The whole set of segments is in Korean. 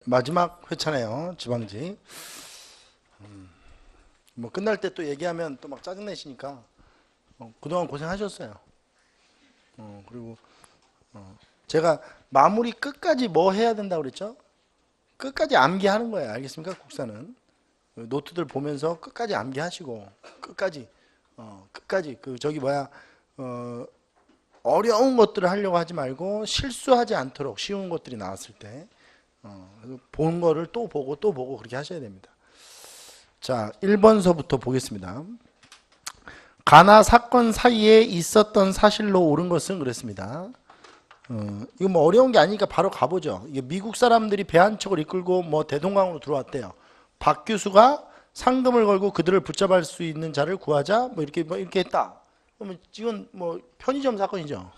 마지막 회차네요. 지방직. 뭐 끝날 때 또 얘기하면 또 막 짜증내시니까 그동안 고생하셨어요. 그리고 제가 마무리 끝까지 뭐 해야 된다고 그랬죠? 끝까지 암기하는 거예요. 알겠습니까? 국사는 노트들 보면서 끝까지 암기하시고 끝까지 끝까지 그 저기 뭐야 어려운 것들을 하려고 하지 말고 실수하지 않도록 쉬운 것들이 나왔을 때 본 거를 또 보고 또 보고 그렇게 하셔야 됩니다. 자, 1번서부터 보겠습니다. 가나 사건 사이에 있었던 사실로 옳은 것은 그랬습니다. 이거 뭐 어려운 게 아니니까 바로 가보죠. 이게 미국 사람들이 배 한 척을 이끌고 뭐 대동강으로 들어왔대요. 박 교수가 상금을 걸고 그들을 붙잡을 수 있는 자를 구하자 뭐 이렇게 했다. 그러면 이건 뭐 편의점 사건이죠.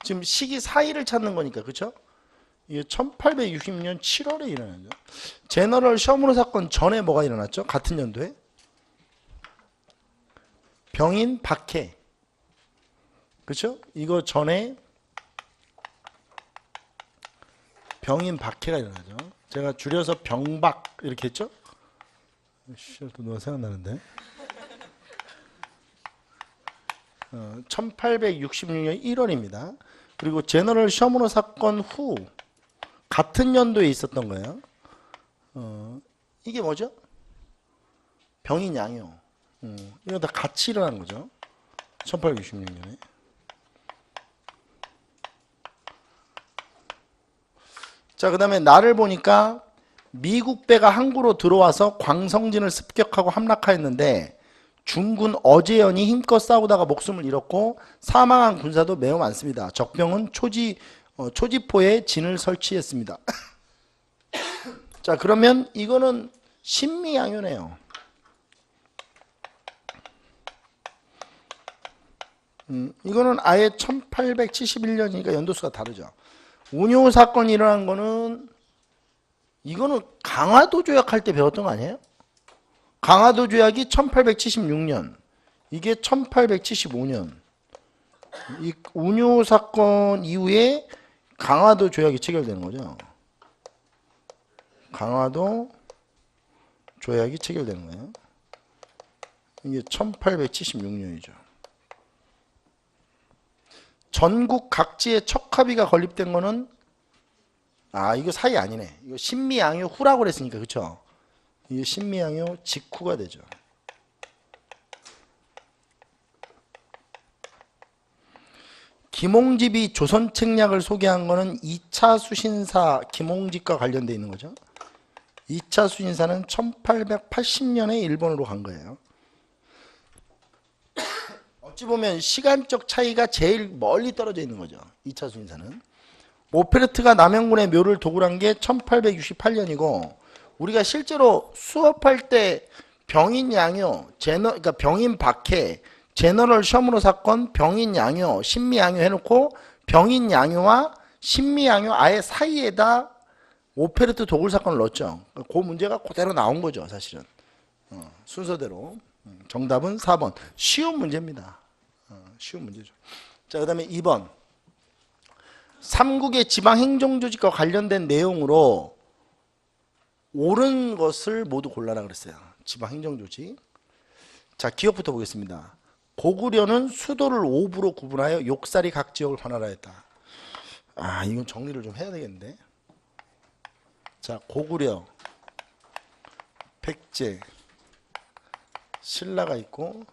지금 시기 사이를 찾는 거니까 그렇죠? 이게 1860년 7월에 일어나죠. 제너럴 셔무르 사건 전에 뭐가 일어났죠? 같은 연도에 병인 박해, 그렇죠? 이거 전에 병인 박해가 일어나죠. 제가 줄여서 병박 이렇게 했죠? 또 누가 생각나는데? 1866년 1월입니다. 그리고 제너럴 셔무르 사건 후 같은 연도에 있었던 거예요. 이게 뭐죠? 병인 양요. 이거 다 같이 일어난 거죠. 1866년에. 자, 그 다음에 날을 보니까 미국 배가 항구로 들어와서 광성진을 습격하고 함락하였는데 중군 어제연이 힘껏 싸우다가 목숨을 잃었고 사망한 군사도 매우 많습니다. 적병은 초지포에 진을 설치했습니다. 자, 그러면 이거는 신미양요네요. 이거는 아예 1871년이니까 연도수가 다르죠. 운요 사건이 일어난 거는 이거는 강화도 조약할 때 배웠던 거 아니에요? 강화도 조약이 1876년, 이게 1875년. 이 운요 사건 이후에 강화도 조약이 체결되는 거죠. 강화도 조약이 체결되는 거예요. 이게 1876년이죠. 전국 각지에 척합의가 건립된 거는 이거 사이 아니네. 이거 신미양요 후라고 그랬으니까 그렇죠? 이게 신미양요 직후가 되죠. 김홍집이 조선책략을 소개한 거는 2차 수신사 김홍집과 관련되어 있는 거죠. 2차 수신사는 1880년에 일본으로 간 거예요. 어찌 보면 시간적 차이가 제일 멀리 떨어져 있는 거죠. 2차 수신사는. 오페르트가 남영군의 묘를 도굴한 게 1868년이고 우리가 실제로 수업할 때 병인 양요, 그러니까 병인 박해, 제너럴 셔무르 사건, 병인 양요, 신미 양요 해놓고 병인 양요와 신미 양요 아예 사이에다 오페르트 도굴 사건을 넣었죠. 그 문제가 그대로 나온 거죠, 사실은. 순서대로. 정답은 4번. 쉬운 문제입니다. 쉬운 문제죠. 자, 그 다음에 2번. 삼국의 지방행정조직과 관련된 내용으로 옳은 것을 모두 골라라 그랬어요. 지방행정조직. 자, 기억부터 보겠습니다. 고구려는 수도를 5부로 구분하여 욕살이 각 지역을 관할하였다. 이건 정리를 좀 해야 되겠는데. 자, 고구려, 백제, 신라가 있고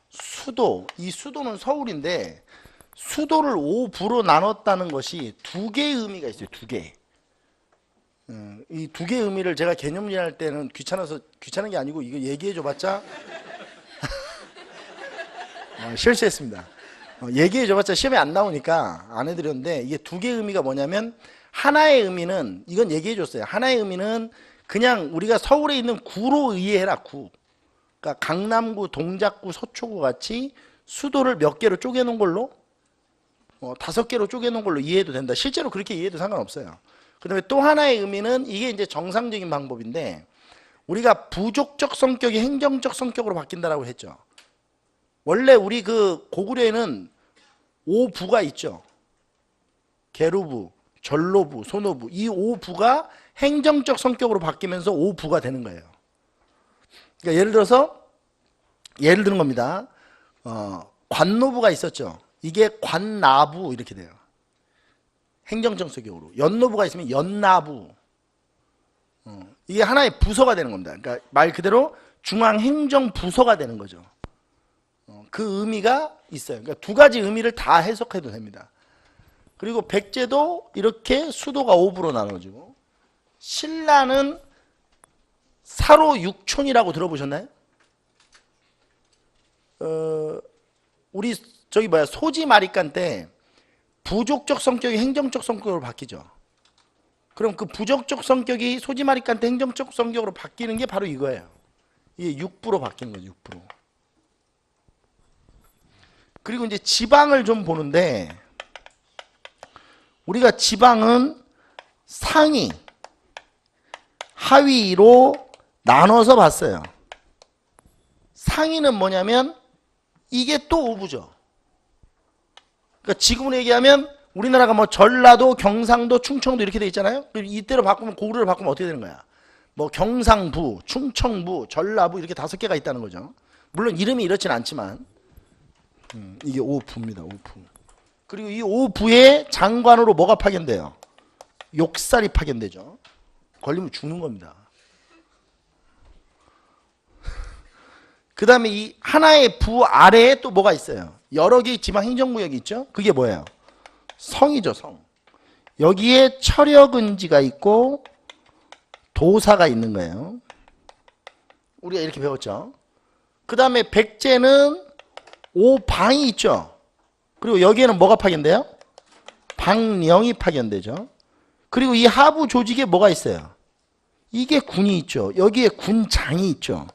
수도, 이 수도는 서울인데 수도를 5부로 나눴다는 것이 두 개의 의미가 있어요. 두 개. 이 두 개의 의미를 제가 개념 이해할 때는 귀찮은 게 아니고 이거 얘기해 줘봤자 실수했습니다. 얘기해 줘봤자 시험에 안 나오니까 안 해드렸는데 이게 두 개의 의미가 뭐냐면 하나의 의미는 이건 얘기해 줬어요. 하나의 의미는 그냥 우리가 서울에 있는 구로 이해해라. 구. 그러니까 강남구, 동작구, 서초구 같이 수도를 몇 개로 쪼개놓은 걸로 5개로 쪼개놓은 걸로 이해해도 된다. 실제로 그렇게 이해해도 상관없어요. 그 다음에 또 하나의 의미는 이게 이제 정상적인 방법인데 우리가 부족적 성격이 행정적 성격으로 바뀐다라고 했죠. 원래 우리 그 고구려에는 5부가 있죠. 계루부, 전로부, 소노부. 이 5부가 행정적 성격으로 바뀌면서 5부가 되는 거예요. 그러니까 예를 드는 겁니다. 관노부가 있었죠. 이게 관나부 이렇게 돼요. 행정적 성격으로. 연노부가 있으면 연나부. 이게 하나의 부서가 되는 겁니다. 그러니까 말 그대로 중앙행정부서가 되는 거죠. 그 의미가 있어요. 그러니까 두 가지 의미를 다 해석해도 됩니다. 그리고 백제도 이렇게 수도가 5부로 나눠지고, 신라는 사로 육촌이라고 들어보셨나요? 우리 저기 소지마리간 때 부족적 성격이 행정적 성격으로 바뀌죠. 그럼 그 부족적 성격이 소지마리간 때 행정적 성격으로 바뀌는 게 바로 이거예요. 이게 6부로 바뀌는 거죠. 6부로. 그리고 이제 지방을 좀 보는데, 우리가 지방은 상위, 하위로 나눠서 봤어요. 상위는 뭐냐면 이게 또 5부죠. 그러니까 지금으로 얘기하면 우리나라가 뭐 전라도, 경상도, 충청도 이렇게 돼 있잖아요. 이때로 바꾸면, 고구려로 바꾸면 어떻게 되는 거야? 뭐 경상부, 충청부, 전라부 이렇게 5개가 있다는 거죠. 물론 이름이 이렇진 않지만 이게 5부입니다. 5부. 그리고 이 5부의 장관으로 뭐가 파견돼요? 욕살이 파견되죠. 걸리면 죽는 겁니다. 그 다음에 이 하나의 부 아래에 또 뭐가 있어요? 여러 개의 지방 행정구역이 있죠. 그게 뭐예요? 성이죠. 성. 여기에 철역은지가 있고 도사가 있는 거예요. 우리가 이렇게 배웠죠. 그 다음에 백제는 5방이 있죠. 그리고 여기에는 뭐가 파견돼요? 방령이 파견되죠. 그리고 이 하부 조직에 뭐가 있어요? 이게 군이 있죠. 여기에 군장이 있죠.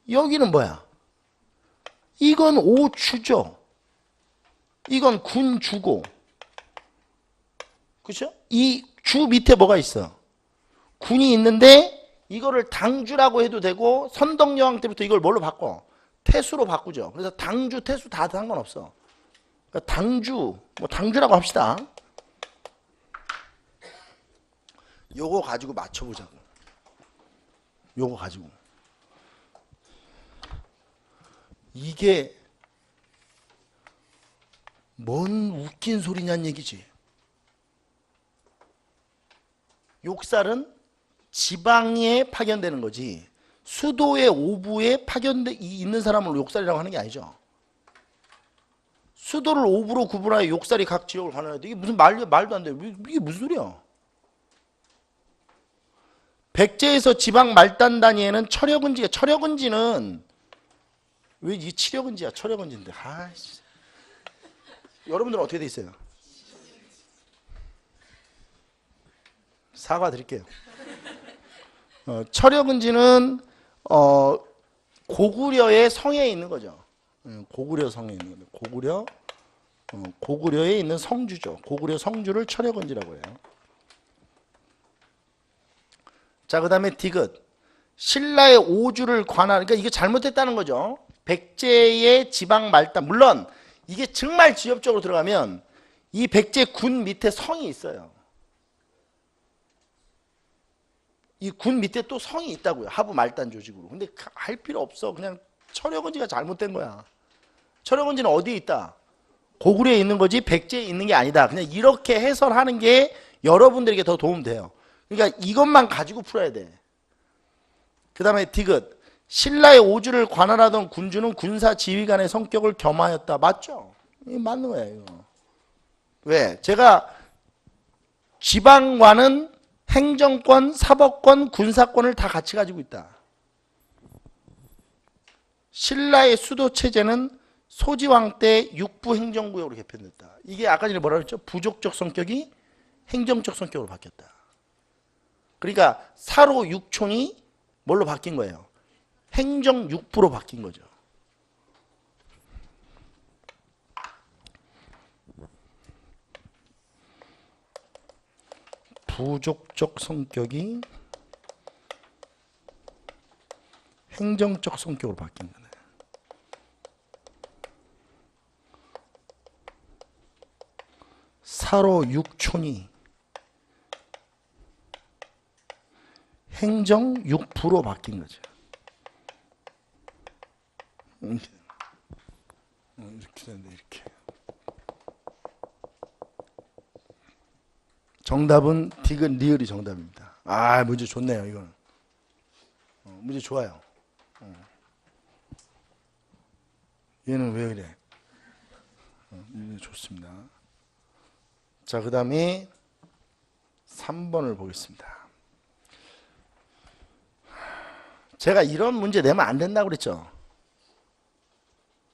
여기는 뭐야? 이건 5주죠. 이건 군주고. 그렇죠? 이 주 밑에 뭐가 있어? 군이 있는데 이거를 당주라고 해도 되고, 선덕여왕 때부터 이걸 뭘로 바꿔? 태수로 바꾸죠. 그래서 당주, 태수 다 상관없어. 그러니까 당주, 뭐 당주라고 합시다. 요거 가지고 맞춰보자고. 요거 가지고. 이게 뭔 웃긴 소리냐는 얘기지. 욕살은 지방에 파견되는 거지, 수도의 5부에 파견돼 있는 사람을 욕살이라고 하는 게 아니죠. 수도를 5부로 구분하여 욕살이 각 지역을 관할해야 돼. 이게 무슨 말도 안 돼. 이게 무슨 소리야? 백제에서 지방 말단 단위에는 철역은지가, 철역은지는 왜 이게 칠역은지야? 철역은지인데. 아이씨. 여러분들은 어떻게 돼 있어요? 사과드릴게요. 철역은지는 고구려의 성에 있는 거죠. 고구려 성에 있는 거죠. 고구려에 있는 성주죠. 고구려 성주를 철역은지라고 해요. 자, 그 다음에 디귿. 신라의 오주를 관할, 그러니까 이게 잘못됐다는 거죠. 백제의 지방 말단, 물론 이게 정말 지엽적으로 들어가면 이 백제 군 밑에 성이 있어요. 이 군 밑에 또 성이 있다고요. 하부 말단 조직으로. 근데 할 필요 없어. 그냥 철역은지가 잘못된 거야. 철역은지는 어디에 있다? 고구려에 있는 거지 백제에 있는 게 아니다. 그냥 이렇게 해설하는 게 여러분들에게 더 도움돼요. 그러니까 이것만 가지고 풀어야 돼. 그 다음에 디귿. 신라의 오주를 관할하던 군주는 군사 지휘관의 성격을 겸하였다. 맞죠? 이거 맞는 거예요. 이거. 왜? 제가 지방관은 행정권, 사법권, 군사권을 다 같이 가지고 있다. 신라의 수도 체제는 소지왕 때 육부 행정구역으로 개편됐다. 이게 아까 전에 뭐라 그랬죠? 부족적 성격이 행정적 성격으로 바뀌었다. 그러니까 사로 육촌이 뭘로 바뀐 거예요? 행정 육부로 바뀐 거죠. 부족적 성격이 행정적 성격으로 바뀐 거네. 사로 육촌이 행정 6부로 바뀐 거죠. 이렇게 되는데 이렇게. 정답은 디귿 리을이 정답입니다. 아, 문제 좋네요, 이거는. 문제 좋아요. 얘는 왜 그래? 문제 좋습니다. 자, 그 다음에 3번을 보겠습니다. 제가 이런 문제 내면 안 된다고 그랬죠?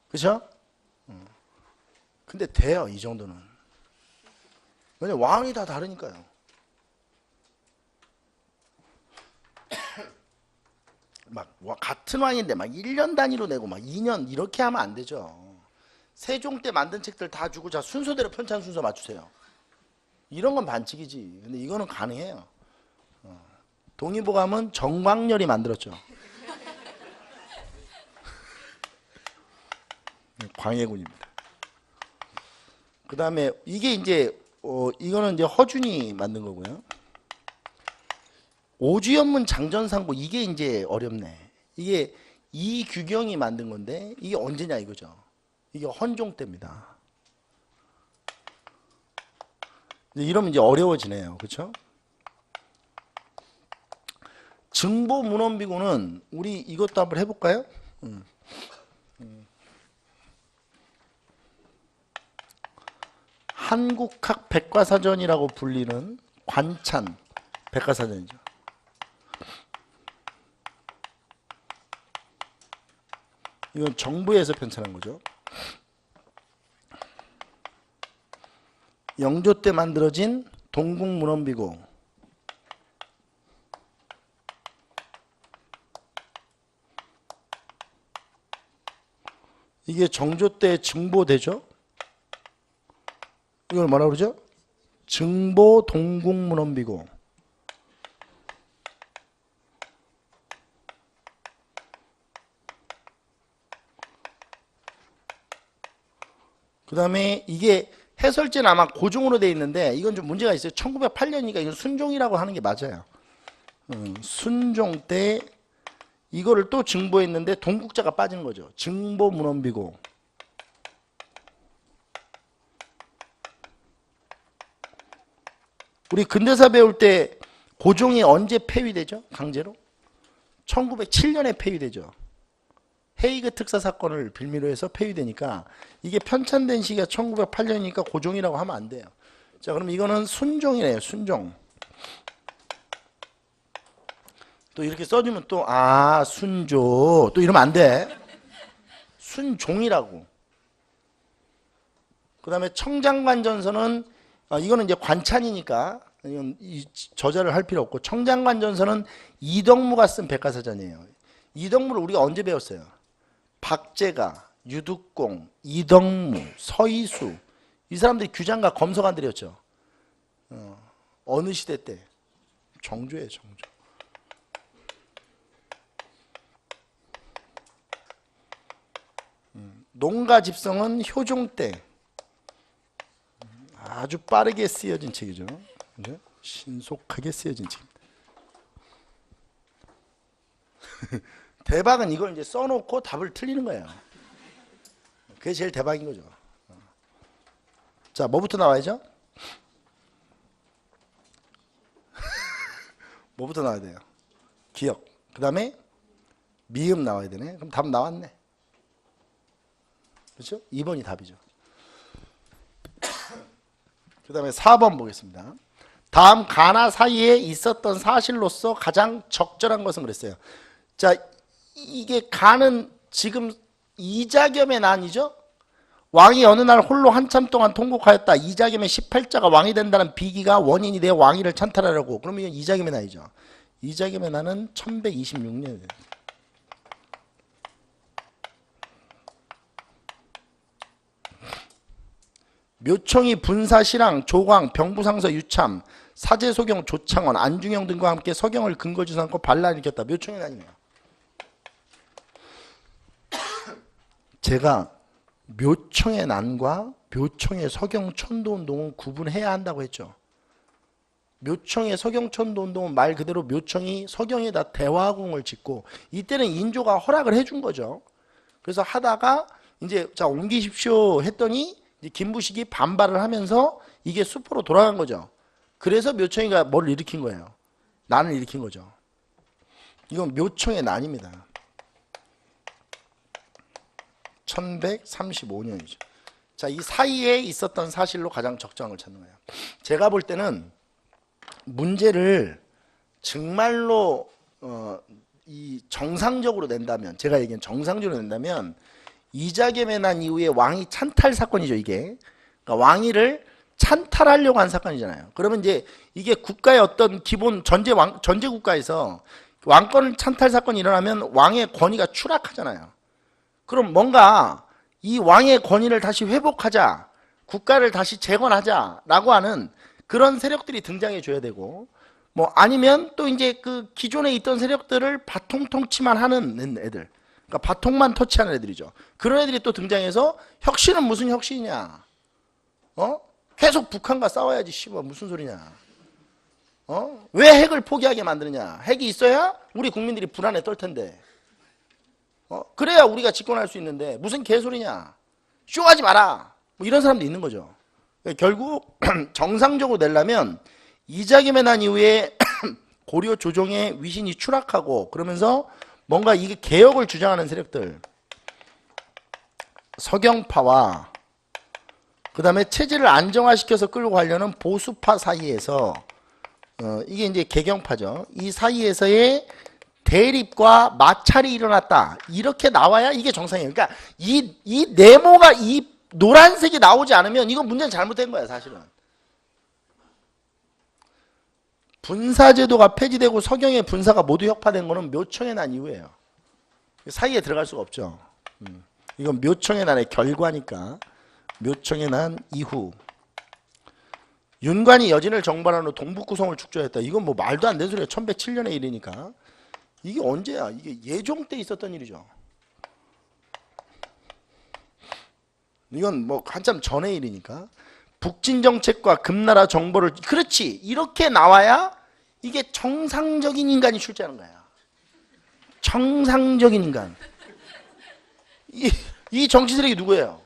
그렇죠? 근데 돼요, 이 정도는. 왜냐면 왕이 다 다르니까요. 막 같은 왕인데 막 1년 단위로 내고 막 2년 이렇게 하면 안 되죠. 세종 때 만든 책들 다 주고 자 순서대로 편찬 순서 맞추세요. 이런 건 반칙이지. 근데 이거는 가능해요. 동의보감은 정광렬이 만들었죠. 광해군입니다. 그 다음에 이게 이제 이거는 이제 허준이 만든 거고요. 오주연문 장전상고 이게 이제 어렵네. 이게 이규경이 만든 건데 이게 언제냐 이거죠. 이게 헌종 때입니다. 이러면 이제 어려워지네요. 그렇죠? 증보문헌비고는 우리 이것도 한번 해볼까요? 한국학 백과사전이라고 불리는 관찬 백과사전이죠. 이건 정부에서 편찬한 거죠. 영조 때 만들어진 동국문헌비고 이게 정조 때 증보되죠. 이걸 뭐라고 그러죠? 증보 동국문헌비고. 그 다음에 이게 해설지는 아마 고종으로 되어 있는데 이건 좀 문제가 있어요. 1908년이니까 이건 순종이라고 하는 게 맞아요. 순종 때 이거를 또 증보했는데 동국자가 빠지는 거죠. 증보문헌비고. 우리 근대사 배울 때 고종이 언제 폐위되죠? 강제로? 1907년에 폐위되죠. 헤이그 특사 사건을 빌미로 해서 폐위되니까 이게 편찬된 시기가 1908년이니까 고종이라고 하면 안 돼요. 자, 그럼 이거는 순종이네요. 순종. 또 이렇게 써주면 또 순조 또 이러면 안 돼. 순종이라고. 그 다음에 청장관전서는 이거는 이제 관찬이니까 이건 저자를 할 필요 없고 청장관전서는 이덕무가 쓴 백과사전이에요. 이덕무를 우리가 언제 배웠어요? 박제가, 유득공, 이덕무, 서이수 이 사람들이 규장과 검서관들이었죠. 어느 시대 때? 정조예요, 정조. 농가집성은 효종 때 아주 빠르게 쓰여진 책이죠. 그죠? 신속하게 쓰여진 책입니다. 대박은 이걸 이제 써놓고 답을 틀리는 거예요. 그게 제일 대박인 거죠. 자, 뭐부터 나와야죠? 뭐부터 나와야 돼요? 기억. 그 다음에 미음 나와야 되네. 그럼 답 나왔네. 그렇죠? 2번이 답이죠. 그 다음에 4번 보겠습니다. 다음 가나 사이에 있었던 사실로서 가장 적절한 것은 그랬어요. 자, 이게 가는 지금 이자겸의 난이죠. 왕이 어느 날 홀로 한참 동안 통곡하였다. 이자겸의 18자가 왕이 된다는 비기가 원인이 되어 왕위를 찬탈하려고. 그러면 이건 이자겸의 난이죠. 이자겸의 난은 1126년이에요. 묘청이 분사시랑 조광 병부상서 유참 사제소경 조창원 안중영 등과 함께 서경을 근거지 삼고 반란을 일으켰다. 묘청의 난이에요. 제가 묘청의 난과 묘청의 서경천도운동은 구분해야 한다고 했죠. 묘청의 서경천도운동은 말 그대로 묘청이 서경에다 대화궁을 짓고, 이때는 인조가 허락을 해준 거죠. 그래서 하다가 이제 자 옮기십시오 했더니 이제 김부식이 반발을 하면서 이게 수포로 돌아간 거죠. 그래서 묘청이가 뭘 일으킨 거예요? 난을 일으킨 거죠. 이건 묘청의 난입니다. 1135년이죠. 자, 이 사이에 있었던 사실로 가장 적정을 찾는 거예요. 제가 볼 때는 문제를 정말로 이 정상적으로 낸다면, 제가 얘기한 정상적으로 낸다면 이자겸의 난 이후에 왕위 찬탈 사건이죠. 이게 그러니까 왕위를 찬탈하려고 한 사건이잖아요. 그러면 이제 이게 국가의 어떤 기본 전제 국가에서 왕권 찬탈 사건이 일어나면 왕의 권위가 추락하잖아요. 그럼 뭔가 이 왕의 권위를 다시 회복하자, 국가를 다시 재건하자라고 하는 그런 세력들이 등장해 줘야 되고, 뭐 아니면 또 이제 그 기존에 있던 세력들을 바통 통치만 하는 애들, 그러니까 바통만 터치하는 애들이죠. 그런 애들이 또 등장해서 혁신은 무슨 혁신이냐? 계속 북한과 싸워야지 씨발 무슨 소리냐? 왜 핵을 포기하게 만드느냐? 핵이 있어야 우리 국민들이 불안에 떨 텐데. 그래야 우리가 집권할 수 있는데 무슨 개소리냐? 쇼하지 마라. 뭐 이런 사람도 있는 거죠. 결국 정상적으로 내려면 이자겸의 난 이후에 고려 조정의 위신이 추락하고, 그러면서 뭔가 이게 개혁을 주장하는 세력들, 서경파와 그 다음에 체제를 안정화시켜서 끌고 가려는 보수파 사이에서 이게 이제 개경파죠. 이 사이에서의 대립과 마찰이 일어났다. 이렇게 나와야 이게 정상이에요. 그러니까 이 네모가 이 노란색이 나오지 않으면 이건 문제는 잘못된 거야, 사실은. 분사제도가 폐지되고 서경의 분사가 모두 혁파된 거는 묘청의 난 이후예요. 사이에 들어갈 수가 없죠. 이건 묘청의 난의 결과니까. 묘청의 난 이후. 윤관이 여진을 정벌한 후 동북구성을 축조했다. 이건 뭐 말도 안 되는 소리야. 1107년의 일이니까. 이게 언제야? 이게 예종 때 있었던 일이죠. 이건 뭐 한참 전의 일이니까. 북진 정책과 금나라 정보를, 그렇지, 이렇게 나와야 이게 정상적인 인간이 출제하는 거야. 정상적인 인간. 이 정치 세력이 누구예요?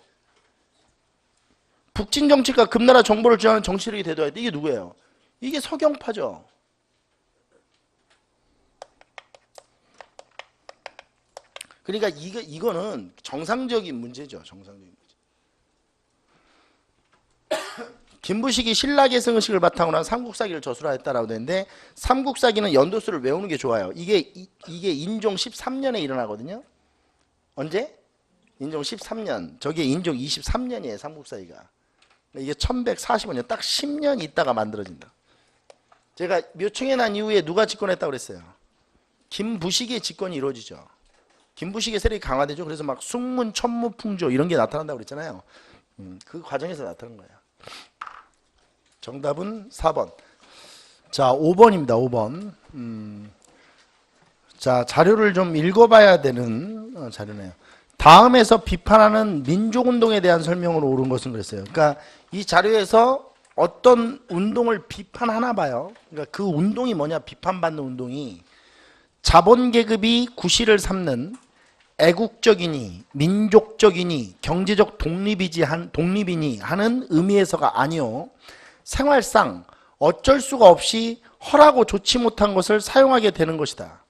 북진 정책과 금나라 정보를 주장하는 정치 세력이 대도해야 돼. 이게 누구예요? 이게 서경파죠. 그러니까 이거는 정상적인 문제죠. 정상적인 문제. 김부식이 신라계승의식을 바탕으로 한 삼국사기를 저술하였다라고 되는데, 삼국사기는 연도수를 외우는 게 좋아요. 이게 인종 13년에 일어나거든요. 언제? 인종 13년. 저게 인종 23년이에요. 삼국사기가. 이게 1145년. 딱 10년 있다가 만들어진다. 제가 묘청의 난 이후에 누가 집권했다고 그랬어요? 김부식의 집권이 이루어지죠. 김부식의 세력이 강화되죠. 그래서 막 숙문, 천무, 풍조 이런 게 나타난다고 그랬잖아요. 그 과정에서 나타난 거예요. 정답은 4번. 자, 5번입니다. 5번. 자, 자료를 좀 읽어봐야 되는 자료네요. 다음에서 비판하는 민족운동에 대한 설명으로 옳은 것은 그랬어요. 그러니까 이 자료에서 어떤 운동을 비판하나 봐요. 그러니까 그 운동이 뭐냐, 비판받는 운동이 자본계급이 구실을 삼는 애국적이니 민족적이니 경제적 독립이니 하는 의미에서가 아니요, 생활상 어쩔 수가 없이 허라고 좋지 못한 것을 사용하게 되는 것이다.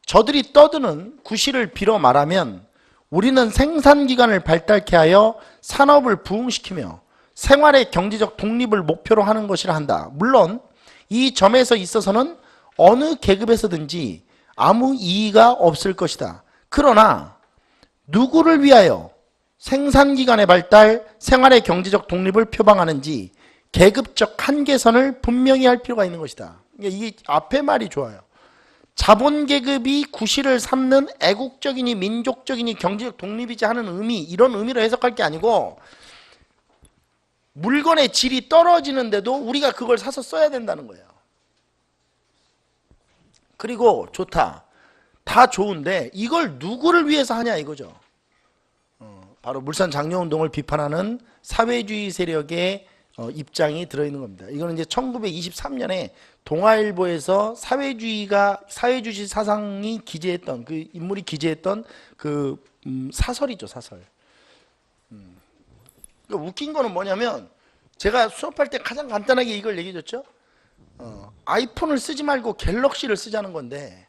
저들이 떠드는 구실을 빌어 말하면 우리는 생산기관을 발달케 하여 산업을 부흥시키며 생활의 경제적 독립을 목표로 하는 것이라 한다. 물론 이 점에서 있어서는 어느 계급에서든지 아무 이의가 없을 것이다. 그러나 누구를 위하여 생산기관의 발달, 생활의 경제적 독립을 표방하는지 계급적 한계선을 분명히 할 필요가 있는 것이다. 이게 앞에 말이 좋아요. 자본계급이 구실을 삼는 애국적이니 민족적이니 경제적 독립이지 하는 의미, 이런 의미로 해석할 게 아니고 물건의 질이 떨어지는데도 우리가 그걸 사서 써야 된다는 거예요. 그리고 좋다. 다 좋은데 이걸 누구를 위해서 하냐 이거죠. 바로 물산 장려운동을 비판하는 사회주의 세력의 입장이 들어있는 겁니다. 이거는 이제 1923년에 동아일보에서 사회주의 사상이 기재했던 그 인물이 기재했던 그 사설이죠, 사설. 그러니까 웃긴 거는 뭐냐면 제가 수업할 때 가장 간단하게 이걸 얘기해 줬죠. 아이폰을 쓰지 말고 갤럭시를 쓰자는 건데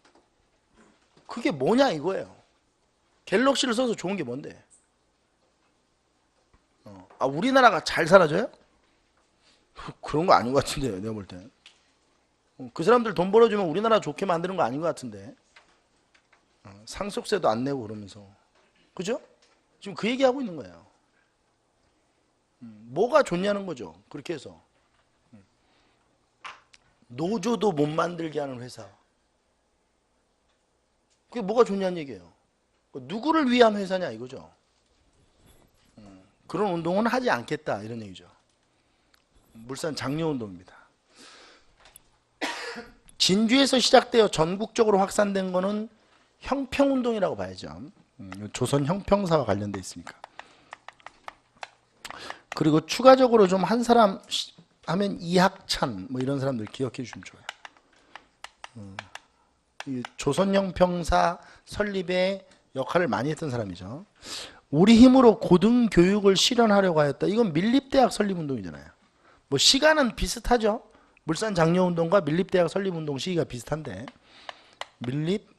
그게 뭐냐 이거예요. 갤럭시를 써서 좋은 게 뭔데? 우리나라가 잘 살아져요? 그런 거 아닌 것 같은데요, 내가 볼 때. 그 사람들 돈 벌어주면 우리나라 좋게 만드는 거 아닌 것 같은데. 상속세도 안 내고 그러면서. 그죠? 지금 그 얘기하고 있는 거예요. 뭐가 좋냐는 거죠. 그렇게 해서. 노조도 못 만들게 하는 회사. 그게 뭐가 좋냐는 얘기예요. 누구를 위한 회사냐 이거죠. 그런 운동은 하지 않겠다 이런 얘기죠. 물산 장려운동입니다. 진주에서 시작되어 전국적으로 확산된 거는 형평운동이라고 봐야죠. 조선 형평사와 관련돼 있으니까. 그리고 추가적으로 좀 한 사람 하면 이학찬 뭐 이런 사람들 기억해 주시면 좋아요. 이 조선 형평사 설립에 역할을 많이 했던 사람이죠. 우리 힘으로 고등교육을 실현하려고 하였다. 이건 밀립대학 설립운동이잖아요. 뭐 시간은 비슷하죠. 물산 장려운동과 밀립대학 설립운동 시기가 비슷한데 밀립대학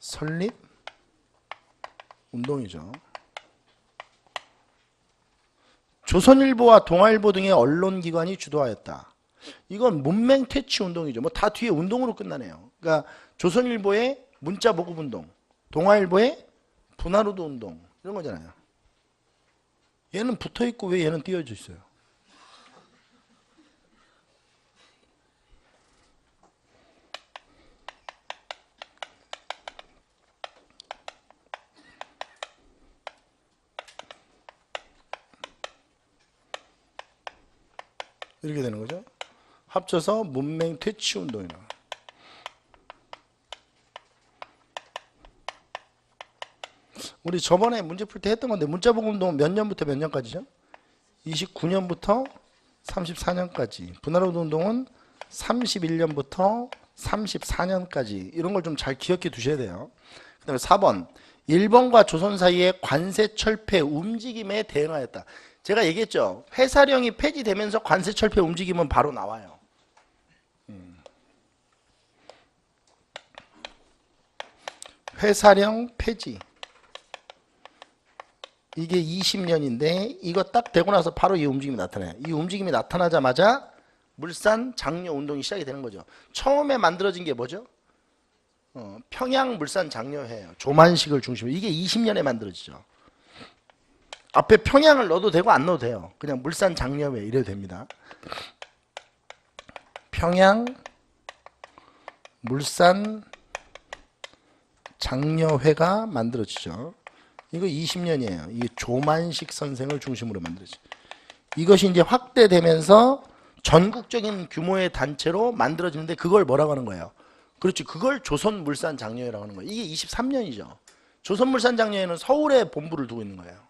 설립운동이죠. 조선일보와 동아일보 등의 언론기관이 주도하였다. 이건 문맹 퇴치 운동이죠. 뭐 다 뒤에 운동으로 끝나네요. 그러니까 조선일보의 문자 보급 운동, 동아일보의 분화로도 운동 이런 거잖아요. 얘는 붙어 있고 왜 얘는 띄어져 있어요? 이렇게 되는 거죠. 합쳐서 문맹 퇴치 운동이라고. 우리 저번에 문제 풀 때 했던 건데 문자보급 운동은 몇 년부터 몇 년까지죠? 29년부터 34년까지. 분화로도 운동은 31년부터 34년까지. 이런 걸 좀 잘 기억해 두셔야 돼요. 그 다음에 4번. 일본과 조선 사이의 관세 철폐 움직임에 대응하였다. 제가 얘기했죠. 회사령이 폐지되면서 관세 철폐 움직임은 바로 나와요. 회사령 폐지. 이게 20년인데 이거 딱 되고 나서 바로 이 움직임이 나타나요. 이 움직임이 나타나자마자 물산 장려 운동이 시작이 되는 거죠. 처음에 만들어진 게 뭐죠? 평양 물산 장려회예요. 조만식을 중심으로. 이게 20년에 만들어지죠. 앞에 평양을 넣어도 되고 안 넣어도 돼요. 그냥 물산 장려회 이래도 됩니다. 평양 물산 장려회가 만들어지죠. 이거 20년이에요. 이 조만식 선생을 중심으로 만들어지죠. 이것이 이제 확대되면서 전국적인 규모의 단체로 만들어지는데 그걸 뭐라고 하는 거예요? 그렇지. 그걸 조선물산장려회라고 하는 거예요. 이게 23년이죠. 조선물산장려회는 서울에 본부를 두고 있는 거예요.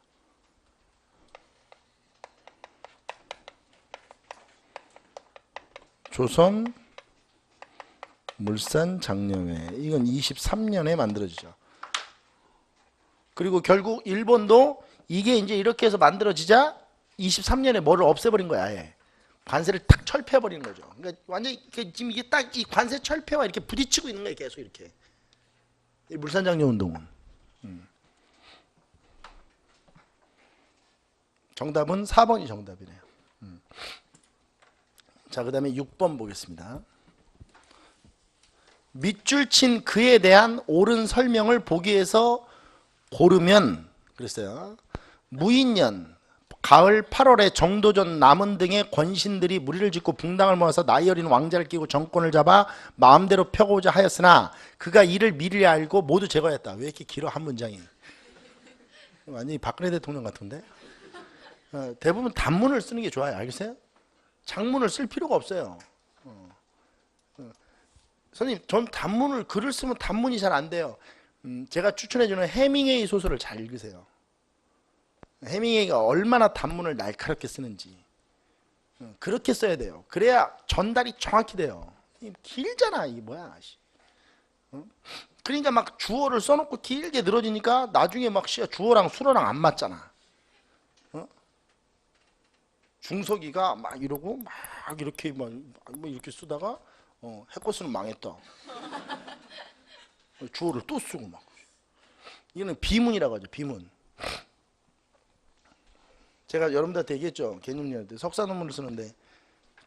조선물산장려회. 이건 23년에 만들어지죠. 그리고 결국 일본도 이게 이제 이렇게 해서 만들어지자 23년에 뭐를 없애버린 거야. 아예. 관세를 탁 철폐해버리는 거죠. 그러니까 완전히 지금 이게 딱 이 관세 철폐와 이렇게 부딪히고 있는 거예요. 계속 이렇게. 이 물산장려 운동은. 정답은 4번이 정답이네요. 자, 그 다음에 6번 보겠습니다. 밑줄 친 그에 대한 옳은 설명을 보기에서 고르면 그랬어요. 무인년 가을 8월에 정도전 남은 등의 권신들이 무리를 짓고 붕당을 모아서 나이 어린 왕자를 끼고 정권을 잡아 마음대로 펴고자 하였으나 그가 이를 미리 알고 모두 제거했다. 왜 이렇게 길어 한 문장이? 완전히 박근혜 대통령 같은데? 대부분 단문을 쓰는 게 좋아요. 알겠어요? 장문을 쓸 필요가 없어요. 선생님, 전 단문을 글을 쓰면 단문이 잘 안 돼요. 제가 추천해주는 해밍웨이 소설을 잘 읽으세요. 해밍웨이가 얼마나 단문을 날카롭게 쓰는지 그렇게 써야 돼요. 그래야 전달이 정확히 돼요. 길잖아 이 뭐야. 그러니까 막 주어를 써놓고 길게 늘어지니까 나중에 막 주어랑 수어랑 안 맞잖아. 중석이가 막 이러고 막 이렇게 막 이렇게 쓰다가 해코스는 망했다. 주어를 또 쓰고 막. 이거는 비문이라고 하죠. 비문. 제가 여러분들한테 얘기했죠. 개념리한테 석사 논문을 쓰는데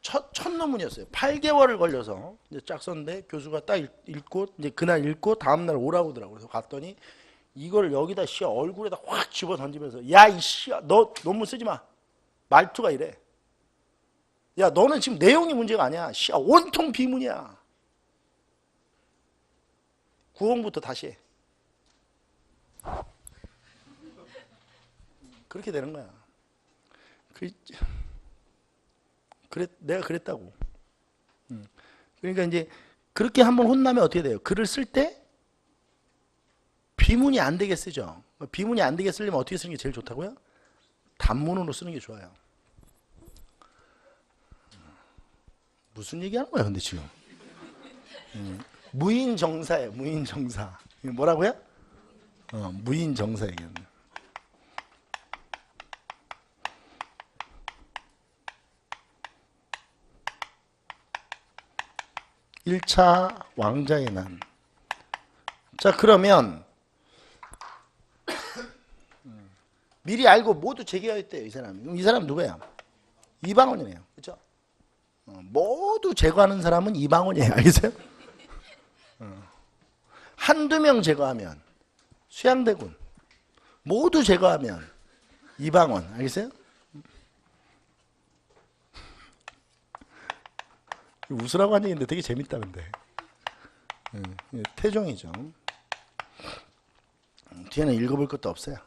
첫 논문이었어요. 8개월을 걸려서 이제 쫙 썼는데 교수가 딱 읽고 이제 그날 읽고 다음 날 오라고 하더라고요. 그래서 갔더니 이걸 여기다 얼굴에다 확 집어 던지면서 야 이 너 논문 쓰지 마. 말투가 이래. 야 너는 지금 내용이 문제가 아니야. 온통 비문이야. 구원부터 다시 해. 그렇게 되는 거야. 내가 그랬다고. 그러니까 이제 그렇게 한번 혼나면 어떻게 돼요? 글을 쓸 때 비문이 안 되게 쓰죠. 비문이 안 되게 쓰려면 어떻게 쓰는 게 제일 좋다고요? 단문으로 쓰는 게 좋아요. 무슨 얘기하는 거야, 근데 지금? 무인정사예요, 무인정사. 뭐라고요? 무인정사 얘기하는 거예요. 1차 왕자의 난. 자, 그러면 미리 알고 모두 제거했대요, 이 사람이. 그럼 이 사람 누구야? 이방원이네요. 그렇죠? 모두 제거하는 사람은 이방원이에요. 알겠어요? 한두 명 제거하면 수양대군. 모두 제거하면 이방원. 알겠어요? 웃으라고 한 얘기인데 되게 재밌다 근데. 태종이죠. 뒤에는 읽어볼 것도 없어요.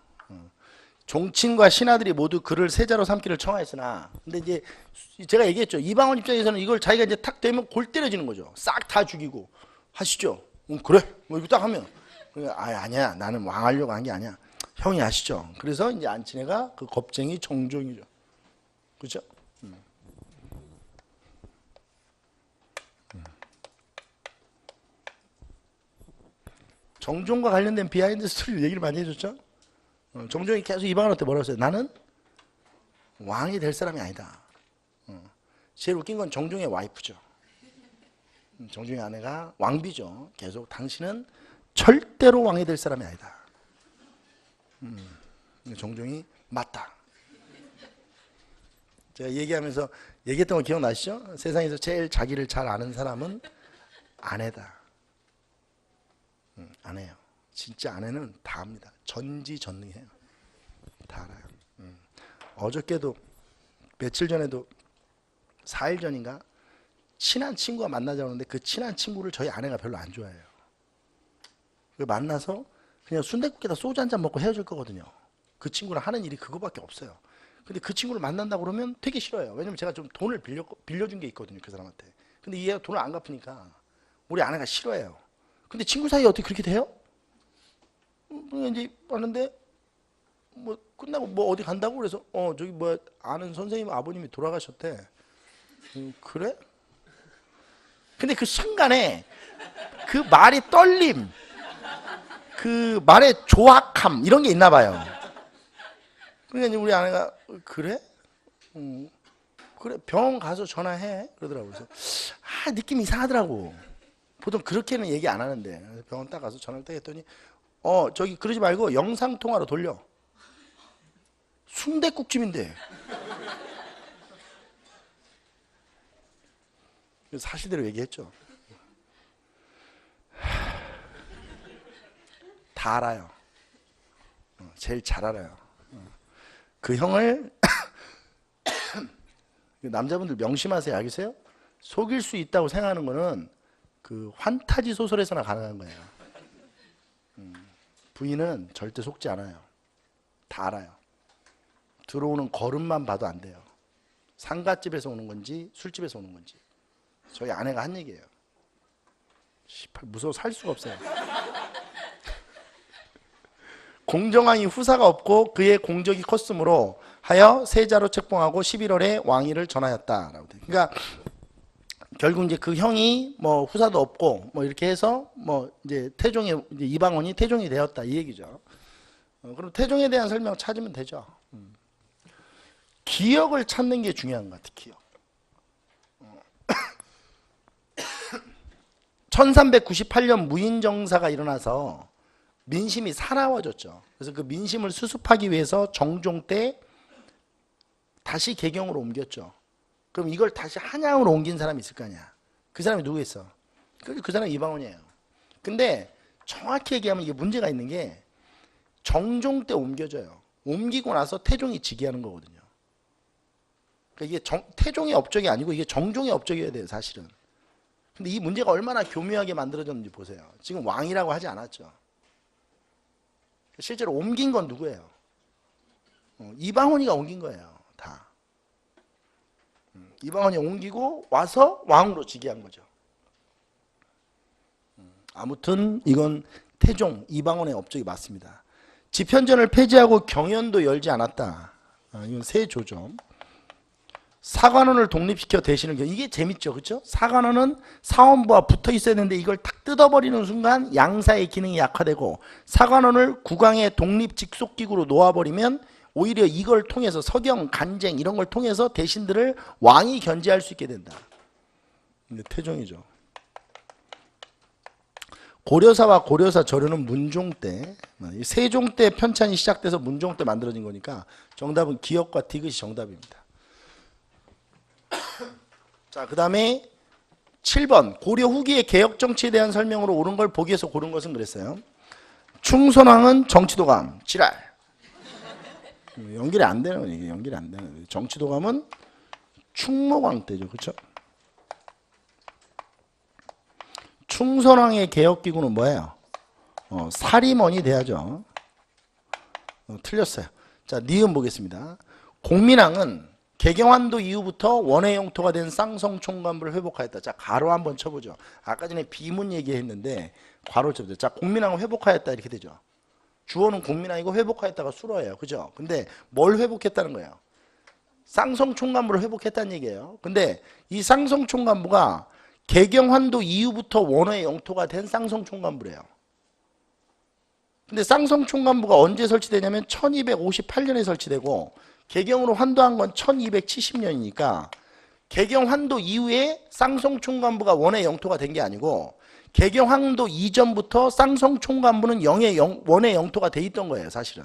종친과 신하들이 모두 그를 세자로 삼기를 청하였으나, 근데 이제 제가 얘기했죠. 이방원 입장에서는 이걸 자기가 이제 탁 되면 골 때려지는 거죠. 싹 다 죽이고 하시죠. 그래. 뭐 이거 딱 하면 아니야. 나는 왕하려고 한 게 아니야. 형이 하시죠. 그래서 이제 안친애가 그 겁쟁이 정종이죠. 그렇죠? 정종과 관련된 비하인드 스토리 얘기를 많이 해줬죠. 정종이 계속 이방원한테 뭐라고 했어요? 나는 왕이 될 사람이 아니다. 제일 웃긴 건 정종의 와이프죠. 정종의 아내가 왕비죠. 계속 당신은 절대로 왕이 될 사람이 아니다. 정종이 맞다. 제가 얘기하면서 얘기했던 거 기억나시죠? 세상에서 제일 자기를 잘 아는 사람은 아내다. 아내요. 진짜 아내는 다 압니다. 전지전능해요. 다 알아요. 어저께도 며칠 전에도 4일 전인가 친한 친구가 만나자고 하는데 그 친한 친구를 저희 아내가 별로 안 좋아해요. 만나서 그냥 순댓국에다 소주 한 잔 먹고 헤어질 거거든요. 그 친구랑 하는 일이 그거밖에 없어요. 근데 그 친구를 만난다고 그러면 되게 싫어요. 왜냐면 제가 좀 돈을 빌려준 게 있거든요. 그 사람한테. 근데 얘가 돈을 안 갚으니까 우리 아내가 싫어해요. 근데 친구 사이에 어떻게 그렇게 돼요? 이제 왔는데 뭐 끝나고 뭐 어디 간다고 그래서 저기 뭐 아는 선생님 아버님이 돌아가셨대. 그래? 근데 그 순간에 그 말이 떨림, 그 말의 조악함 이런 게 있나 봐요. 그러니까 이제 우리 아내가 그래? 그래 병원 가서 전화해 그러더라고. 그래서 느낌이 이상하더라고. 보통 그렇게는 얘기 안 하는데 병원 딱 가서 전화를 딱 했더니 저기 그러지 말고 영상통화로 돌려. 순댓국집인데. 사실대로 얘기했죠. 다 알아요. 제일 잘 알아요. 그 형을 남자분들 명심하세요. 알겠어요? 속일 수 있다고 생각하는 거는 그 환타지 소설에서나 가능한 거예요. 부인은 절대 속지 않아요. 다 알아요. 들어오는 걸음만 봐도 안 돼요. 상가집에서 오는 건지 술집에서 오는 건지. 저희 아내가 한 얘기예요. 무서워 살 수가 없어요. 공정왕이 후사가 없고 그의 공적이 컸으므로 하여 세자로 책봉하고 11월에 왕위를 전하였다라고 돼. 그러니까 결국 이제 그 형이 뭐 후사도 없고 뭐 이렇게 해서 뭐 이제 태종의 이제 이방원이 태종이 되었다 이 얘기죠. 그럼 태종에 대한 설명 찾으면 되죠. 기억을 찾는 게 중요한 것 같아. 기억. 1398년 무인정사가 일어나서 민심이 사나워졌죠. 그래서 그 민심을 수습하기 위해서 정종 때 다시 개경으로 옮겼죠. 그럼 이걸 다시 한양으로 옮긴 사람이 있을 거 아니야. 그 사람이 누구겠어? 그 사람이 이방원이에요. 근데 정확히 얘기하면 이게 문제가 있는 게 정종 때 옮겨져요. 옮기고 나서 태종이 즉위하는 거거든요. 그러니까 이게 태종의 업적이 아니고 이게 정종의 업적이어야 돼요, 사실은. 근데 이 문제가 얼마나 교묘하게 만들어졌는지 보세요. 지금 왕이라고 하지 않았죠. 실제로 옮긴 건 누구예요? 이방원이가 옮긴 거예요, 다. 이방원이 옮기고 와서 왕으로 즉위한 거죠. 아무튼 이건 태종, 이방원의 업적이 맞습니다. 집현전을 폐지하고 경연도 열지 않았다. 이건 세조죠. 사관원을 독립시켜 대신을 이게 재밌죠, 그렇죠? 사관원은 사원부와 붙어 있어야 되는데 이걸 탁 뜯어버리는 순간 양사의 기능이 약화되고 사관원을 국왕의 독립 직속기구로 놓아버리면 오히려 이걸 통해서 서경, 간쟁 이런 걸 통해서 대신들을 왕이 견제할 수 있게 된다. 근데 태종이죠. 고려사와 고려사 저료는 문종 때, 세종 때 편찬이 시작돼서 문종 때 만들어진 거니까 정답은 기역과 디귿이 정답입니다. 자, 그 다음에 7번 고려 후기의 개혁 정치에 대한 설명으로 옳은 걸 보기에서 고른 것은 그랬어요. 충선왕은 정치도감, 지랄. 연결이 안 되는 이게 연결이 안 되는. 정치도감은 충목왕 때죠, 그렇죠? 충선왕의 개혁기구는 뭐예요? 사림원이 돼야죠. 틀렸어요. 자, 니은 보겠습니다. 공민왕은 개경환도 이후부터 원의 영토가 된 쌍성총관부를 회복하였다. 자, 가로 한번 쳐보죠. 아까 전에 비문 얘기했는데 괄호 쳐보죠. 자, 공민왕을 회복하였다 이렇게 되죠. 주어는 공민왕이고 회복하였다가 수로예요. 그죠? 근데 뭘 회복했다는 거예요? 쌍성총관부를 회복했다는 얘기예요. 근데 이 쌍성총관부가 개경환도 이후부터 원의 영토가 된 쌍성총관부래요. 근데 쌍성총관부가 언제 설치되냐면 1258년에 설치되고 개경으로 환도한 건 1270년이니까 개경환도 이후에 쌍성총관부가 원의 영토가 된 게 아니고 개경환도 이전부터 쌍성총관부는 원의 영토가 돼 있던 거예요, 사실은.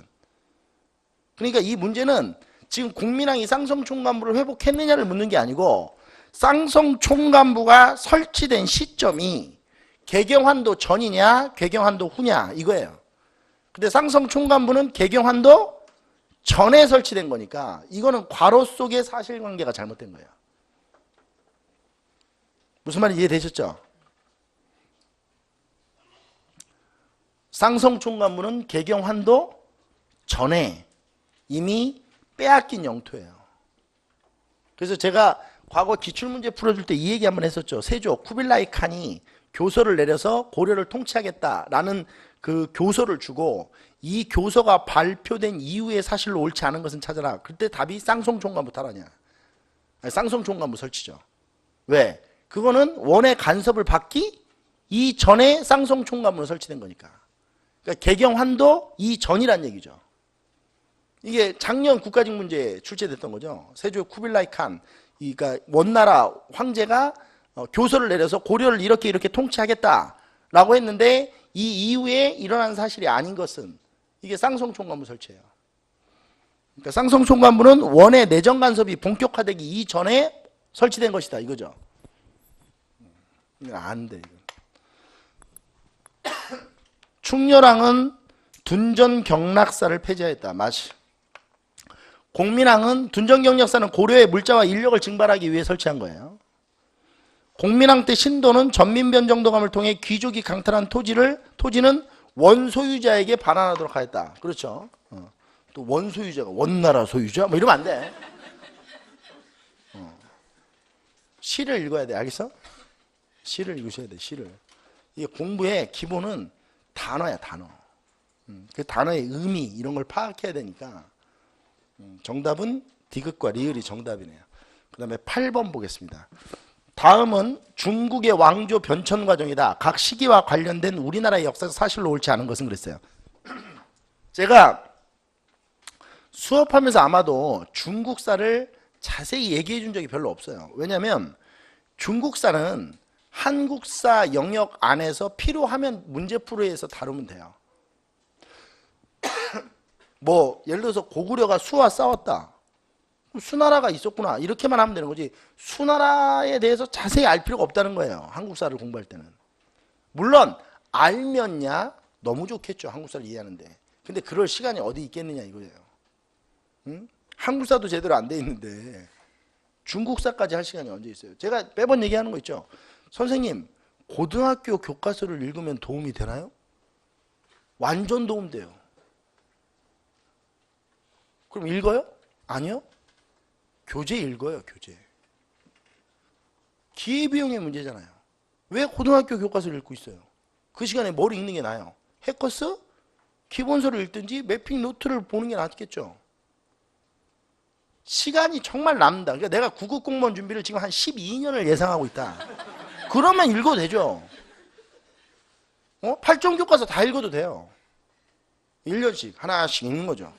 그러니까 이 문제는 지금 국민왕이 쌍성총관부를 회복했느냐를 묻는 게 아니고 쌍성총관부가 설치된 시점이 개경환도 전이냐 개경환도 후냐 이거예요. 근데 쌍성총관부는 개경환도 전에 설치된 거니까 이거는 괄호 속의 사실관계가 잘못된 거예요. 무슨 말인지 이해되셨죠? 쌍성총관부는 개경환도 전에 이미 빼앗긴 영토예요. 그래서 제가 과거 기출문제 풀어줄 때 이 얘기 한번 했었죠. 세조 쿠빌라이 칸이 교서를 내려서 고려를 통치하겠다라는 그 교서를 주고 이 교서가 발표된 이후에 사실로 옳지 않은 것은 찾아라. 그때 답이 쌍성총관부 탈환이야. 쌍성총관부 설치죠. 왜? 그거는 원의 간섭을 받기 이전에 쌍성총관부로 설치된 거니까. 그러니까 개경환도 이전이란 얘기죠. 이게 작년 국가직 문제에 출제됐던 거죠. 세조 쿠빌라이 칸, 그러니까 원나라 황제가 교서를 내려서 고려를 이렇게 통치하겠다라고 했는데 이 이후에 일어난 사실이 아닌 것은 이게 쌍성총관부 설치예요. 그러니까 쌍성총관부는 원의 내정 간섭이 본격화되기 이전에 설치된 것이다 이거죠. 안 돼. 충렬왕은 둔전 경락사를 폐지하였다. 맞지. 공민왕은 둔전 경락사는 고려의 물자와 인력을 증발하기 위해 설치한 거예요. 공민왕 때 신도는 전민변정도감을 통해 귀족이 강탈한 토지는 원소유자에게 반환하도록 하였다. 그렇죠. 또 원소유자가 원나라 소유자? 뭐 이러면 안 돼. 시를 읽어야 돼. 알겠어? 시를 읽으셔야 돼. 시를. 이게 공부의 기본은 단어야, 단어. 그 단어의 의미 이런 걸 파악해야 되니까 정답은 디귿과 리을이 정답이네요. 그 다음에 8번 보겠습니다. 다음은 중국의 왕조 변천 과정이다. 각 시기와 관련된 우리나라의 역사에서 사실로 옳지 않은 것은 그랬어요. 제가 수업하면서 아마도 중국사를 자세히 얘기해 준 적이 별로 없어요. 왜냐하면 중국사는 한국사 영역 안에서 필요하면 문제풀이에서 다루면 돼요. 뭐 예를 들어서 고구려가 수와 싸웠다. 수나라가 있었구나. 이렇게만 하면 되는 거지. 수나라에 대해서 자세히 알 필요가 없다는 거예요. 한국사를 공부할 때는. 물론 알면야 너무 좋겠죠. 한국사를 이해하는데. 근데 그럴 시간이 어디 있겠느냐 이거예요. 응? 한국사도 제대로 안 돼 있는데 중국사까지 할 시간이 언제 있어요. 제가 매번 얘기하는 거 있죠. 선생님, 고등학교 교과서를 읽으면 도움이 되나요? 완전 도움돼요. 그럼 읽어요? 아니요. 교재 읽어요. 교재. 기회비용의 문제잖아요. 왜 고등학교 교과서를 읽고 있어요? 그 시간에 뭘 읽는 게 나아요? 해커스? 기본서를 읽든지 매핑 노트를 보는 게 낫겠죠. 시간이 정말 남다. 그러니까 내가 9급 공무원 준비를 지금 한 12년을 예상하고 있다. 그러면 읽어도 되죠. 8종 교과서 다 읽어도 돼요. 1년씩 하나씩 읽는 거죠.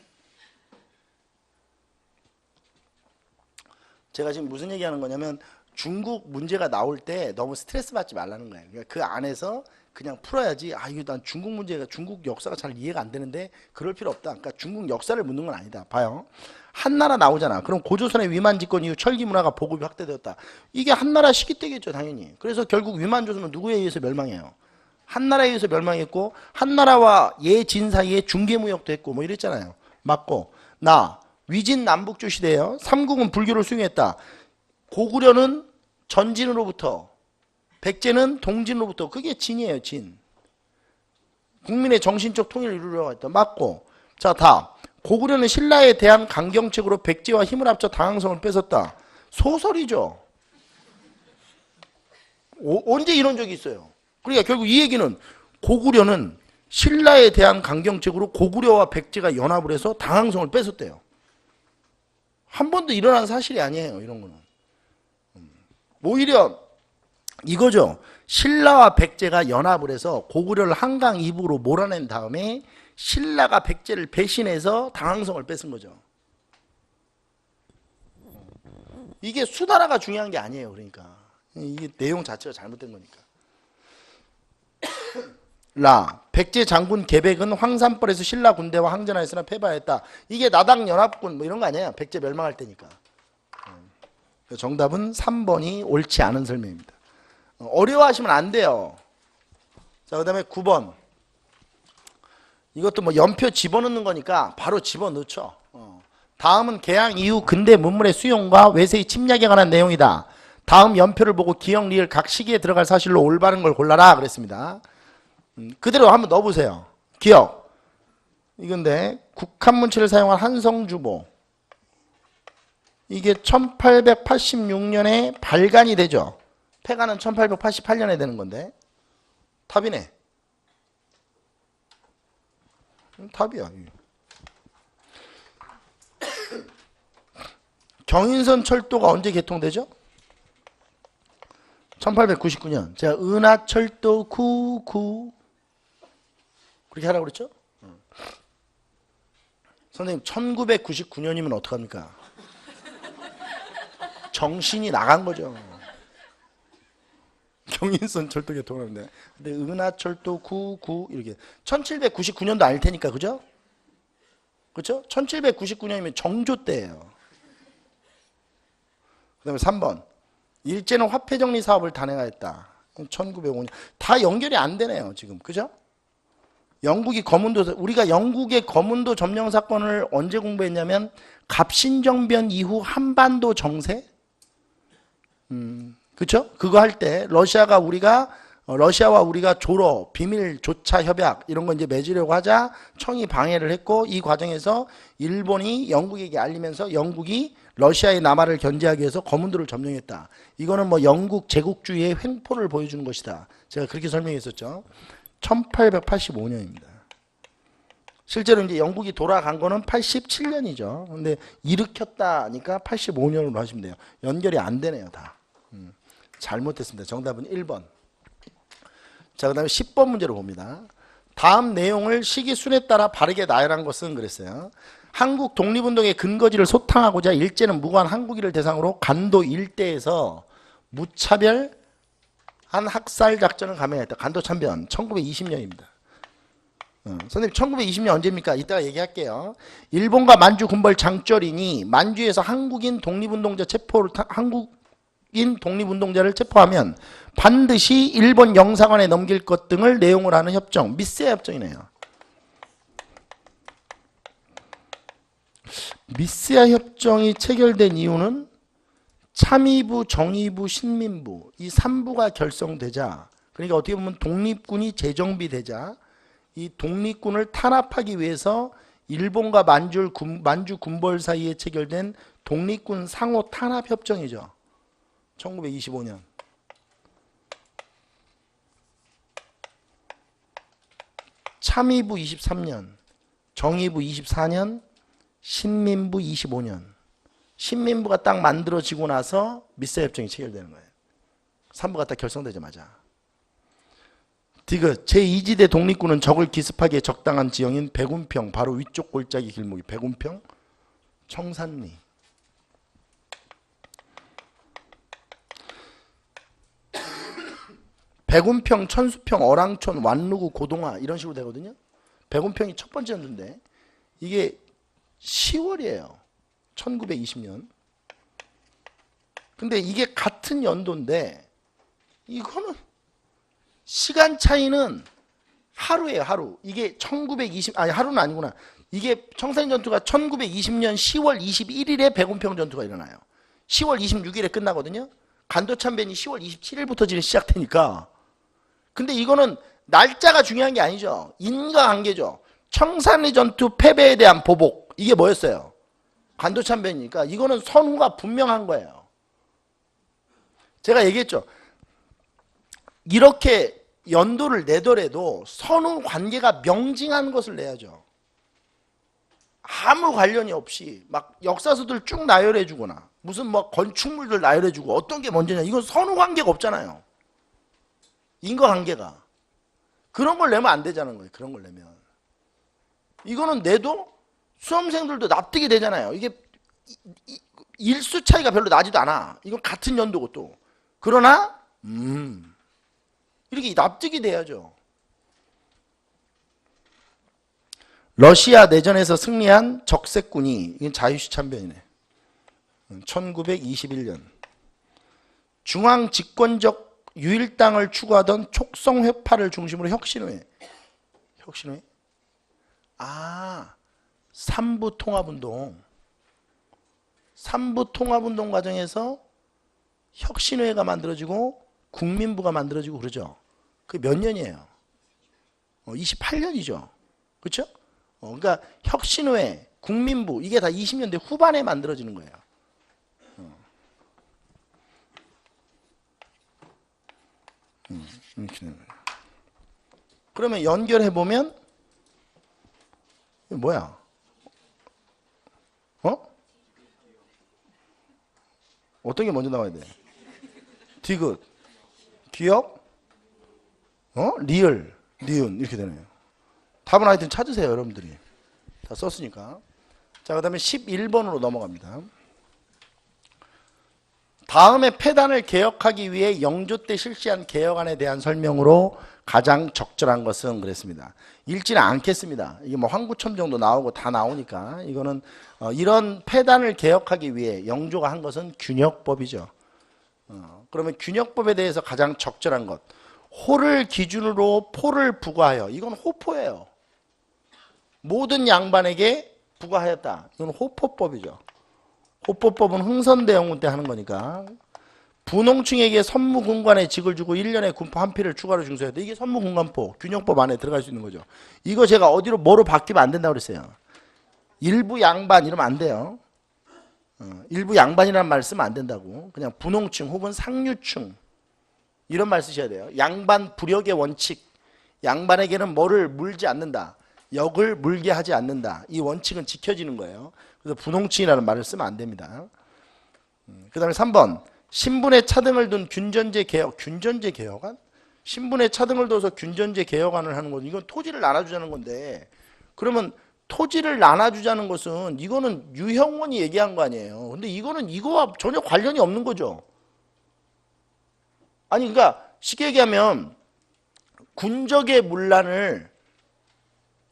제가 지금 무슨 얘기하는 거냐면 중국 문제가 나올 때 너무 스트레스 받지 말라는 거예요. 그러니까 그 안에서 그냥 풀어야지. 아, 이거 난 중국 문제가 중국 역사가 잘 이해가 안 되는데 그럴 필요 없다. 그러니까 중국 역사를 묻는 건 아니다. 봐요. 한나라 나오잖아. 그럼 고조선의 위만 집권 이후 철기 문화가 보급이 확대되었다. 이게 한나라 시기 때겠죠, 당연히. 그래서 결국 위만조선은 누구에 의해서 멸망해요? 한나라에 의해서 멸망했고 한나라와 예진 사이에 중개무역도 했고 뭐 이랬잖아요. 맞고 나 위진 남북조 시대예요. 삼국은 불교를 수용했다. 고구려는 전진으로부터 백제는 동진으로부터 그게 진이에요. 진. 국민의 정신적 통일을 이루려고 했다. 맞고 자 다. 고구려는 신라에 대한 강경책으로 백제와 힘을 합쳐 당황성을 뺏었다. 소설이죠. 언제 이런 적이 있어요? 그러니까 결국 이 얘기는 고구려는 신라에 대한 강경책으로 고구려와 백제가 연합을 해서 당황성을 뺏었대요. 한 번도 일어난 사실이 아니에요. 이런 거는. 오히려 이거죠. 신라와 백제가 연합을 해서 고구려를 한강 이북으로 몰아낸 다음에 신라가 백제를 배신해서 당황성을 뺏은 거죠. 이게 수나라가 중요한 게 아니에요. 그러니까 이게 내용 자체가 잘못된 거니까. 라 백제 장군 계백은 황산벌에서 신라 군대와 항전하였으나 패배하였다. 이게 나당 연합군 뭐 이런 거 아니에요. 백제 멸망할 때니까. 정답은 3번이 옳지 않은 설명입니다. 어려워하시면 안 돼요. 자, 그 다음에 9번. 이것도 뭐 연표 집어넣는 거니까 바로 집어넣죠. 다음은 개항 이후 근대 문물의 수용과 외세의 침략에 관한 내용이다. 다음 연표를 보고 기역, 리을 각 시기에 들어갈 사실로 올바른 걸 골라라 그랬습니다. 그대로 한번 넣어보세요. 기역. 이건데 국한문체를 사용한 한성주보. 이게 1886년에 발간이 되죠. 폐간은 1888년에 되는 건데 답이네. 답이야. 경인선 철도가 언제 개통되죠? 1899년. 제가 은하철도 99 그렇게 하라고 그랬죠? 선생님 1999년이면 어떡합니까? 정신이 나간 거죠. 경인선 철도 개통하는데 근데 은하철도 99 이렇게 1799년도 아닐 테니까 그죠? 그렇죠? 1799년이면 정조 때예요. 그 다음에 3번 일제는 화폐정리 사업을 단행하였다. 1905년 다 연결이 안 되네요 지금 그죠? 영국이 거문도 우리가 영국의 거문도 점령 사건을 언제 공부했냐면 갑신정변 이후 한반도 정세 그쵸? 그거 할 때 러시아와 우리가 조로 비밀 조차 협약 이런 거 이제 맺으려고 하자 청이 방해를 했고 이 과정에서 일본이 영국에게 알리면서 영국이 러시아의 남하를 견제하기 위해서 거문도를 점령했다. 이거는 뭐 영국 제국주의의 횡포를 보여주는 것이다. 제가 그렇게 설명했었죠. 1885년입니다. 실제로 이제 영국이 돌아간 거는 87년이죠. 근데 일으켰다니까 85년으로 하시면 돼요. 연결이 안 되네요, 다. 잘못했습니다. 정답은 1번. 자, 그 다음에 10번 문제로 봅니다. 다음 내용을 시기 순에 따라 바르게 나열한 것은 그랬어요. 한국 독립운동의 근거지를 소탕하고자 일제는 무고한 한국인을 대상으로 간도 일대에서 무차별한 학살 작전을 감행했다. 간도 참변 1920년입니다. 선생님 1920년 언제입니까? 이따가 얘기할게요. 일본과 만주 군벌 장쩔이니 만주에서 한국인 독립운동자를 체포하면 반드시 일본 영사관에 넘길 것 등을 내용을 하는 협정, 미세아 협정이네요. 미세아 협정이 체결된 이유는 참의부, 정의부, 신민부 이 3부가 결성되자, 그러니까 어떻게 보면 독립군이 재정비되자 이 독립군을 탄압하기 위해서 일본과 만주 군벌 사이에 체결된 독립군 상호 탄압 협정이죠. 1925년. 참의부 23년, 정의부 24년, 신민부 25년. 신민부가 딱 만들어지고 나서 미세아 협정이 체결되는 거예요. 3부가 딱 결성되자마자. 디귿 제2지대 독립군은 적을 기습하기에 적당한 지형인 백운평, 바로 위쪽 골짜기 길목이 백운평, 청산리. 백운평, 천수평, 어랑촌, 완루구, 고동화 이런 식으로 되거든요. 백운평이 첫 번째 연도인데 이게 10월이에요. 1920년. 근데 이게 같은 연도인데 이거는 시간 차이는 하루예요, 하루. 이게 1920, 하루는 아니구나. 이게 청산리 전투가 1920년 10월 21일에 백운평 전투가 일어나요. 10월 26일에 끝나거든요. 간도참변이 10월 27일부터 지금 시작되니까. 근데 이거는 날짜가 중요한 게 아니죠. 인과관계죠. 청산리 전투 패배에 대한 보복. 이게 뭐였어요? 간도참변이니까 이거는 선후가 분명한 거예요. 제가 얘기했죠. 이렇게 연도를 내더라도 선후 관계가 명징한 것을 내야죠. 아무 관련이 없이 막 역사서들 쭉 나열해 주거나 무슨 뭐 건축물들 나열해 주고 어떤 게 먼저냐, 이건 선후 관계가 없잖아요. 인과관계가. 그런 걸 내면 안 되자는 거예요. 그런 걸 내면. 이거는 내도 수험생들도 납득이 되잖아요. 이게 일수 차이가 별로 나지도 않아. 이건 같은 연도고 또. 그러나 이렇게 납득이 돼야죠. 러시아 내전에서 승리한 적색군이, 이건 자유시 참변이네. 1921년. 중앙 집권적 유일당을 추구하던 촉성회파를 중심으로 혁신회. 혁신회? 삼부 통합운동. 삼부 통합운동 과정에서 혁신회가 만들어지고 국민부가 만들어지고 그러죠. 그게 몇 년이에요? 28년이죠. 그렇죠? 그러니까 혁신회, 국민부 이게 다 20년대 후반에 만들어지는 거예요. 그러면 연결해 보면 뭐야? 어떤 게 먼저 나와야 돼? 디귿, 기억, 리을, 니은 이렇게 되네요. 답은 하여튼 찾으세요, 여러분들이. 다 썼으니까. 자, 그 다음에 11번으로 넘어갑니다. 다음에 폐단을 개혁하기 위해 영조 때 실시한 개혁안에 대한 설명으로 가장 적절한 것은 그랬습니다. 읽지는 않겠습니다. 이게 뭐 황구첨정도 나오고 다 나오니까 이거는 이런 폐단을 개혁하기 위해 영조가 한 것은 균역법이죠. 그러면 균역법에 대해서 가장 적절한 것. 호를 기준으로 포를 부과하여. 이건 호포예요. 모든 양반에게 부과하였다. 이건 호포법이죠. 호포법은 흥선대원군 때 하는 거니까. 분홍층에게 선무군관의 직을 주고 1년에 군포 한 필을 추가로 징수해야 돼. 이게 선무군관포, 균역법 안에 들어갈 수 있는 거죠. 이거 제가 어디로 뭐로 바뀌면 안 된다고 그랬어요. 일부 양반 이러면 안 돼요. 일부 양반이라는 말 쓰면 안 된다고. 그냥 분홍층 혹은 상류층 이런 말 쓰셔야 돼요. 양반 부력의 원칙. 양반에게는 뭐를 물지 않는다. 역을 물게 하지 않는다. 이 원칙은 지켜지는 거예요. 그래서 분홍층이라는 말을 쓰면 안 됩니다. 그 다음에 3번 신분의 차등을 둔 균전제 개혁. 균전제 개혁안? 신분의 차등을 둬서 균전제 개혁안을 하는 거죠. 이건 토지를 나눠주자는 건데, 그러면 토지를 나눠주자는 것은 이거는 유형원이 얘기한 거 아니에요. 근데 이거는 이거와 전혀 관련이 없는 거죠. 아니 그러니까 쉽게 얘기하면 군적의 문란을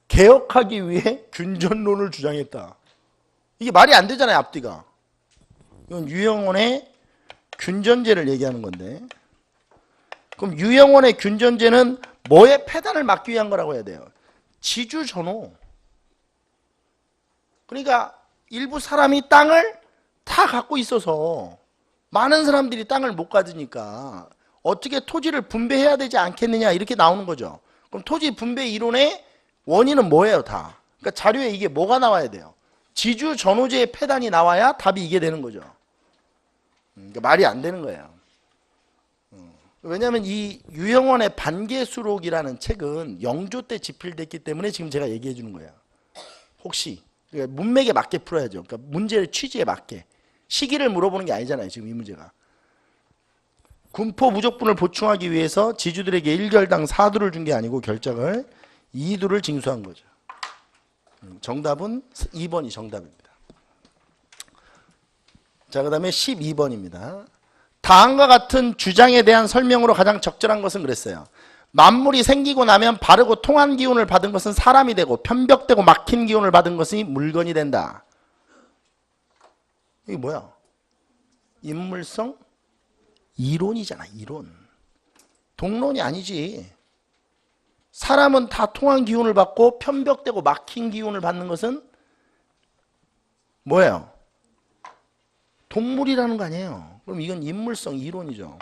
개혁하기 위해 균전론을 주장했다. 이게 말이 안 되잖아요, 앞뒤가. 이건 유형원의 균전제를 얘기하는 건데, 그럼 유형원의 균전제는 뭐의 폐단을 막기 위한 거라고 해야 돼요? 지주전호. 그러니까 일부 사람이 땅을 다 갖고 있어서 많은 사람들이 땅을 못 가지니까 어떻게 토지를 분배해야 되지 않겠느냐 이렇게 나오는 거죠. 그럼 토지 분배 이론의 원인은 뭐예요? 다. 그러니까 자료에 이게 뭐가 나와야 돼요? 지주전호제의 폐단이 나와야 답이 이게 되는 거죠. 그러니까 말이 안 되는 거예요. 왜냐하면 이 유형원의 반개수록이라는 책은 영조 때 집필됐기 때문에 지금 제가 얘기해 주는 거예요. 혹시 그러니까 문맥에 맞게 풀어야죠. 그러니까 문제의 취지에 맞게. 시기를 물어보는 게 아니잖아요. 지금 이 문제가. 군포 무적분을 보충하기 위해서 지주들에게 1결당 4두를 준 게 아니고 결정을 2두를 징수한 거죠. 정답은 2번이 정답입니다. 자, 그 다음에 12번입니다. 다음과 같은 주장에 대한 설명으로 가장 적절한 것은 그랬어요. 만물이 생기고 나면 바르고 통한 기운을 받은 것은 사람이 되고 편벽되고 막힌 기운을 받은 것이 물건이 된다. 이게 뭐야? 인물성 이론이잖아. 이론. 동론이 아니지. 사람은 다 통한 기운을 받고 편벽되고 막힌 기운을 받는 것은 뭐예요? 동물이라는 거 아니에요. 그럼 이건 인물성 이론이죠.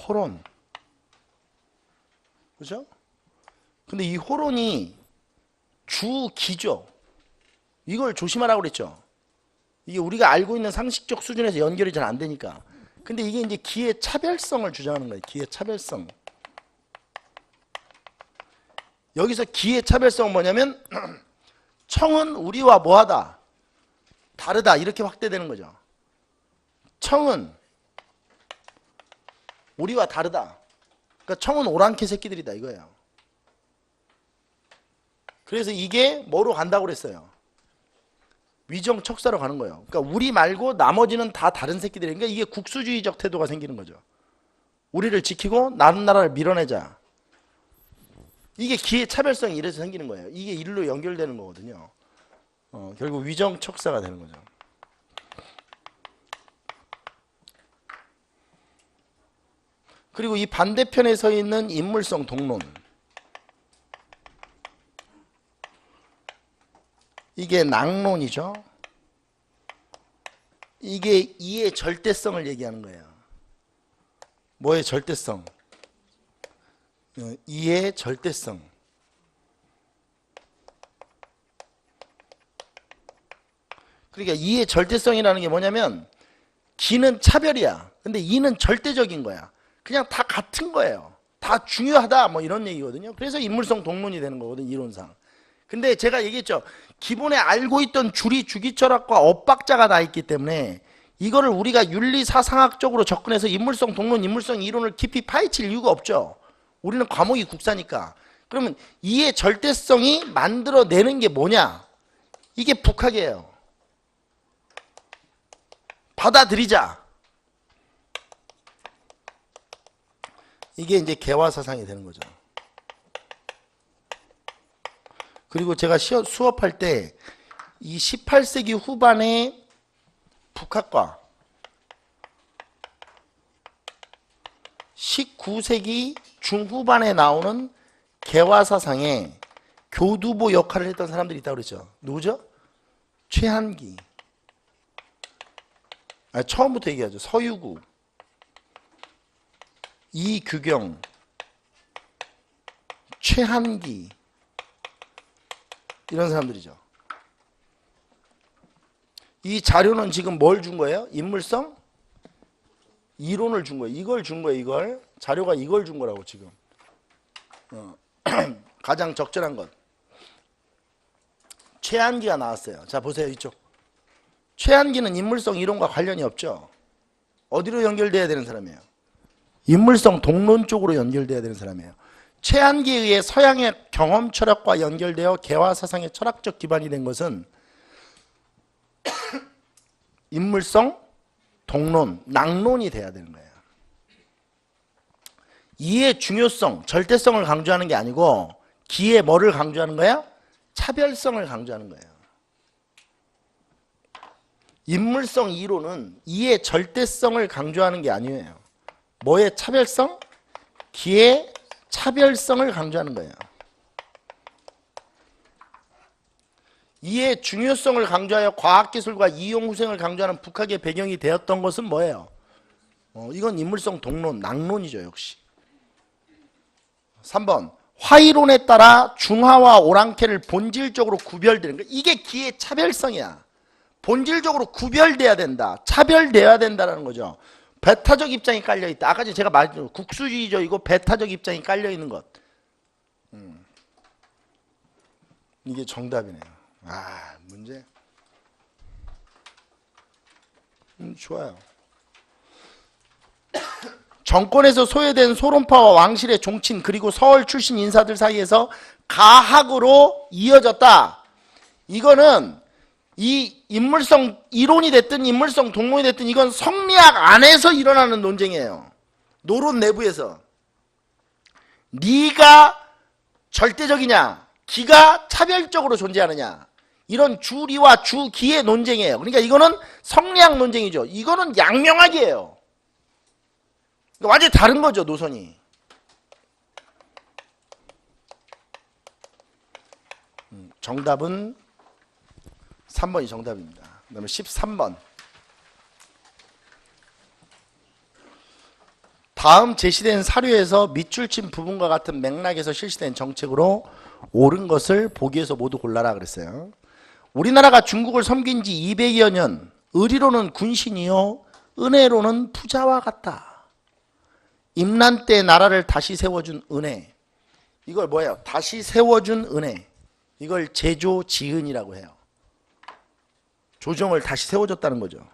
호론. 그죠? 근데 이 호론이 주기죠. 이걸 조심하라고 그랬죠. 이게 우리가 알고 있는 상식적 수준에서 연결이 잘 안 되니까. 근데 이게 이제 기의 차별성을 주장하는 거예요. 기의 차별성. 여기서 기의 차별성은 뭐냐면 청은 우리와 뭐하다? 다르다. 이렇게 확대되는 거죠. 청은 우리와 다르다. 그러니까 청은 오랑캐 새끼들이다 이거예요. 그래서 이게 뭐로 간다고 그랬어요? 위정척사로 가는 거예요. 그러니까 우리 말고 나머지는 다 다른 새끼들이에요. 그러니까 이게 국수주의적 태도가 생기는 거죠. 우리를 지키고 다른 나라를 밀어내자. 이게 기의 차별성이 이래서 생기는 거예요. 이게 일로 연결되는 거거든요. 결국 위정척사가 되는 거죠. 그리고 이 반대편에 서 있는 인물성 동론. 이게 낭론이죠. 이게 이의 절대성을 얘기하는 거예요. 뭐의 절대성? 이의 절대성. 그러니까 이의 절대성이라는 게 뭐냐면 기는 차별이야. 근데 이는 절대적인 거야. 그냥 다 같은 거예요. 다 중요하다 뭐 이런 얘기거든요. 그래서 인물성 동론이 되는 거거든 이론상. 근데 제가 얘기했죠. 기본에 알고 있던 주리 주기철학과 엇박자가 나 있기 때문에 이거를 우리가 윤리사상학적으로 접근해서 인물성 동론, 인물성 이론을 깊이 파헤칠 이유가 없죠. 우리는 과목이 국사니까. 그러면 이의 절대성이 만들어내는 게 뭐냐? 이게 북학이에요. 받아들이자. 이게 이제 개화사상이 되는 거죠. 그리고 제가 수업할 때 이 18세기 후반의 북학과 19세기 중후반에 나오는 개화사상에 교두보 역할을 했던 사람들이 있다고 그랬죠. 누구죠? 최한기. 처음부터 얘기하죠. 서유구, 이규경, 최한기 이런 사람들이죠. 이 자료는 지금 뭘 준 거예요? 인물성 이론을 준 거예요. 이걸 준 거예요. 이걸. 자료가 이걸 준 거라고 지금. 가장 적절한 것. 최한기가 나왔어요. 자 보세요. 이쪽. 최한기는 인물성 이론과 관련이 없죠. 어디로 연결돼야 되는 사람이에요? 인물성 동론 쪽으로 연결돼야 되는 사람이에요. 최한기에 의해 서양의 경험 철학과 연결되어 개화 사상의 철학적 기반이 된 것은 인물성, 동론, 낭론이 돼야 되는 거예요. 이의 중요성, 절대성을 강조하는 게 아니고 기의 뭐를 강조하는 거야? 차별성을 강조하는 거예요. 인물성 이론은 이의 절대성을 강조하는 게 아니에요. 뭐의 차별성? 기의 차별성을 강조하는 거예요. 이의 중요성을 강조하여 과학기술과 이용후생을 강조하는 북학의 배경이 되었던 것은 뭐예요? 이건 인물성 동론, 낭론이죠. 역시. 3번 화이론에 따라 중하와 오랑캐를 본질적으로 구별되는 거. 이게 기의 차별성이야. 본질적으로 구별돼야 된다. 차별돼야 된다는 거죠. 배타적 입장이 깔려있다. 아까 제가 말했죠. 국수주의적이고 배타적 입장이 깔려있는 것. 이게 정답이네요. 아, 문제. 좋아요. 정권에서 소외된 소론파와 왕실의 종친 그리고 서울 출신 인사들 사이에서 가학으로 이어졌다. 이거는 이 인물성 이론이 됐든 인물성 동론이 됐든 이건 성리학 안에서 일어나는 논쟁이에요. 노론 내부에서. 네가 절대적이냐 기가 차별적으로 존재하느냐 이런 주리와 주기의 논쟁이에요. 그러니까 이거는 성리학 논쟁이죠. 이거는 양명학이에요. 완전히 다른 거죠. 노선이. 정답은 3번이 정답입니다. 그 다음에 13번. 다음 제시된 사료에서 밑줄 친 부분과 같은 맥락에서 실시된 정책으로 옳은 것을 보기에서 모두 골라라 그랬어요. 우리나라가 중국을 섬긴 지 200여 년, 의리로는 군신이요 은혜로는 부자와 같다. 임난 때 나라를 다시 세워준 은혜. 이걸 뭐예요? 다시 세워준 은혜. 이걸 제조지은이라고 해요. 조정을 다시 세워줬다는 거죠.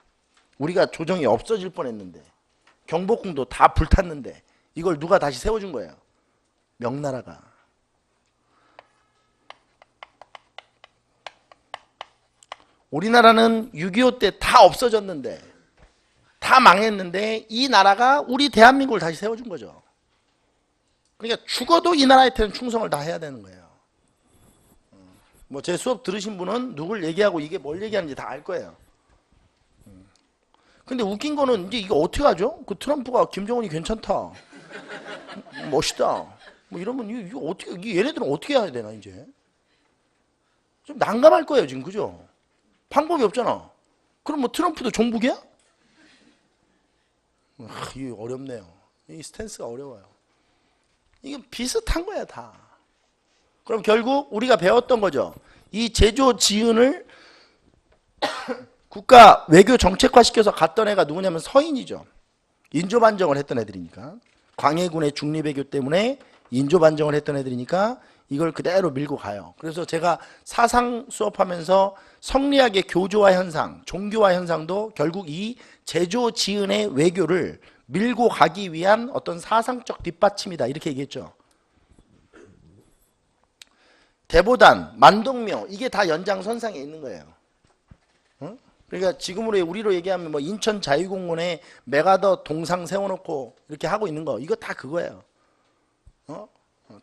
우리가 조정이 없어질 뻔했는데 경복궁도 다 불탔는데 이걸 누가 다시 세워준 거예요? 명나라가. 우리나라는 6.25 때 다 없어졌는데 다 망했는데 이 나라가 우리 대한민국을 다시 세워준 거죠. 그러니까 죽어도 이 나라한테는 충성을 다 해야 되는 거예요. 뭐 제 수업 들으신 분은 누굴 얘기하고 이게 뭘 얘기하는지 다 알 거예요. 근데 웃긴 거는 이제 이거 어떻게 하죠? 그 트럼프가 김정은이 괜찮다, 멋있다, 뭐 이러면 이거 어떻게 얘네들은 어떻게 해야 되나 이제 좀 난감할 거예요 지금. 그죠? 방법이 없잖아. 그럼 뭐 트럼프도 종북이야? 이게 어렵네요. 이 스탠스가 어려워요. 이게 비슷한 거야 다. 그럼 결국 우리가 배웠던 거죠. 이 제조 지은을 국가 외교 정책화 시켜서 갔던 애가 누구냐면 서인이죠. 인조반정을 했던 애들이니까. 광해군의 중립외교 때문에 인조반정을 했던 애들이니까 이걸 그대로 밀고 가요. 그래서 제가 사상 수업하면서 성리학의 교조화 현상, 종교화 현상도 결국 이 제조 지은의 외교를 밀고 가기 위한 어떤 사상적 뒷받침이다 이렇게 얘기했죠. 대보단, 만동묘 이게 다 연장선상에 있는 거예요. 그러니까 지금으로 우리로 얘기하면 뭐 인천 자유공원에 메가더 동상 세워놓고 이렇게 하고 있는 거 이거 다 그거예요.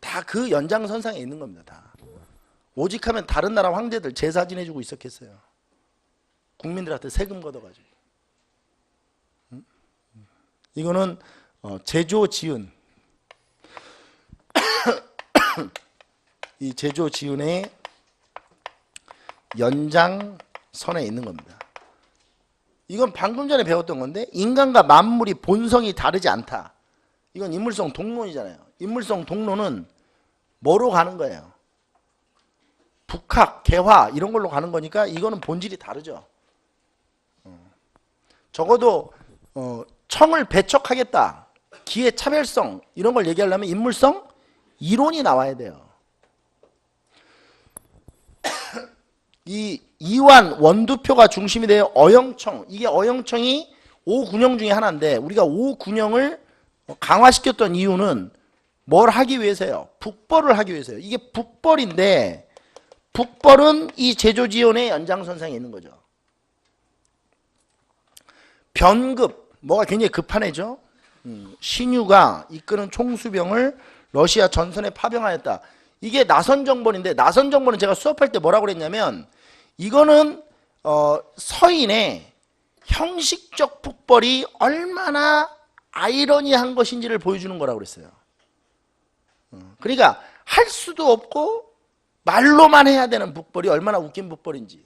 다 그 연장선상에 있는 겁니다. 다. 오직하면 다른 나라 황제들 제사 지내주고 있었겠어요. 국민들한테 세금 걷어가지고. 이거는 제조 지은 이 제조 지은의 연장선에 있는 겁니다. 이건 방금 전에 배웠던 건데 인간과 만물이 본성이 다르지 않다. 이건 인물성 동론이잖아요. 인물성 동론은 뭐로 가는 거예요? 북학, 개화 이런 걸로 가는 거니까 이거는 본질이 다르죠. 적어도 청을 배척하겠다. 기회 차별성 이런 걸 얘기하려면 인물성 이론이 나와야 돼요. 이 이완 원두표가 중심이 되어 어영청, 이게 어영청이 5군영 중에 하나인데 우리가 5군영을 강화시켰던 이유는 뭘 하기 위해서요? 북벌을 하기 위해서요. 이게 북벌인데 북벌은 이 제조지원의 연장선상에 있는 거죠. 변급, 뭐가 굉장히 급한 애죠. 신유가 이끄는 총수병을 러시아 전선에 파병하였다. 이게 나선정벌인데 나선정벌은 제가 수업할 때 뭐라고 그랬냐면 이거는 서인의 형식적 북벌이 얼마나 아이러니한 것인지를 보여주는 거라고 그랬어요. 그러니까 할 수도 없고 말로만 해야 되는 북벌이 얼마나 웃긴 북벌인지.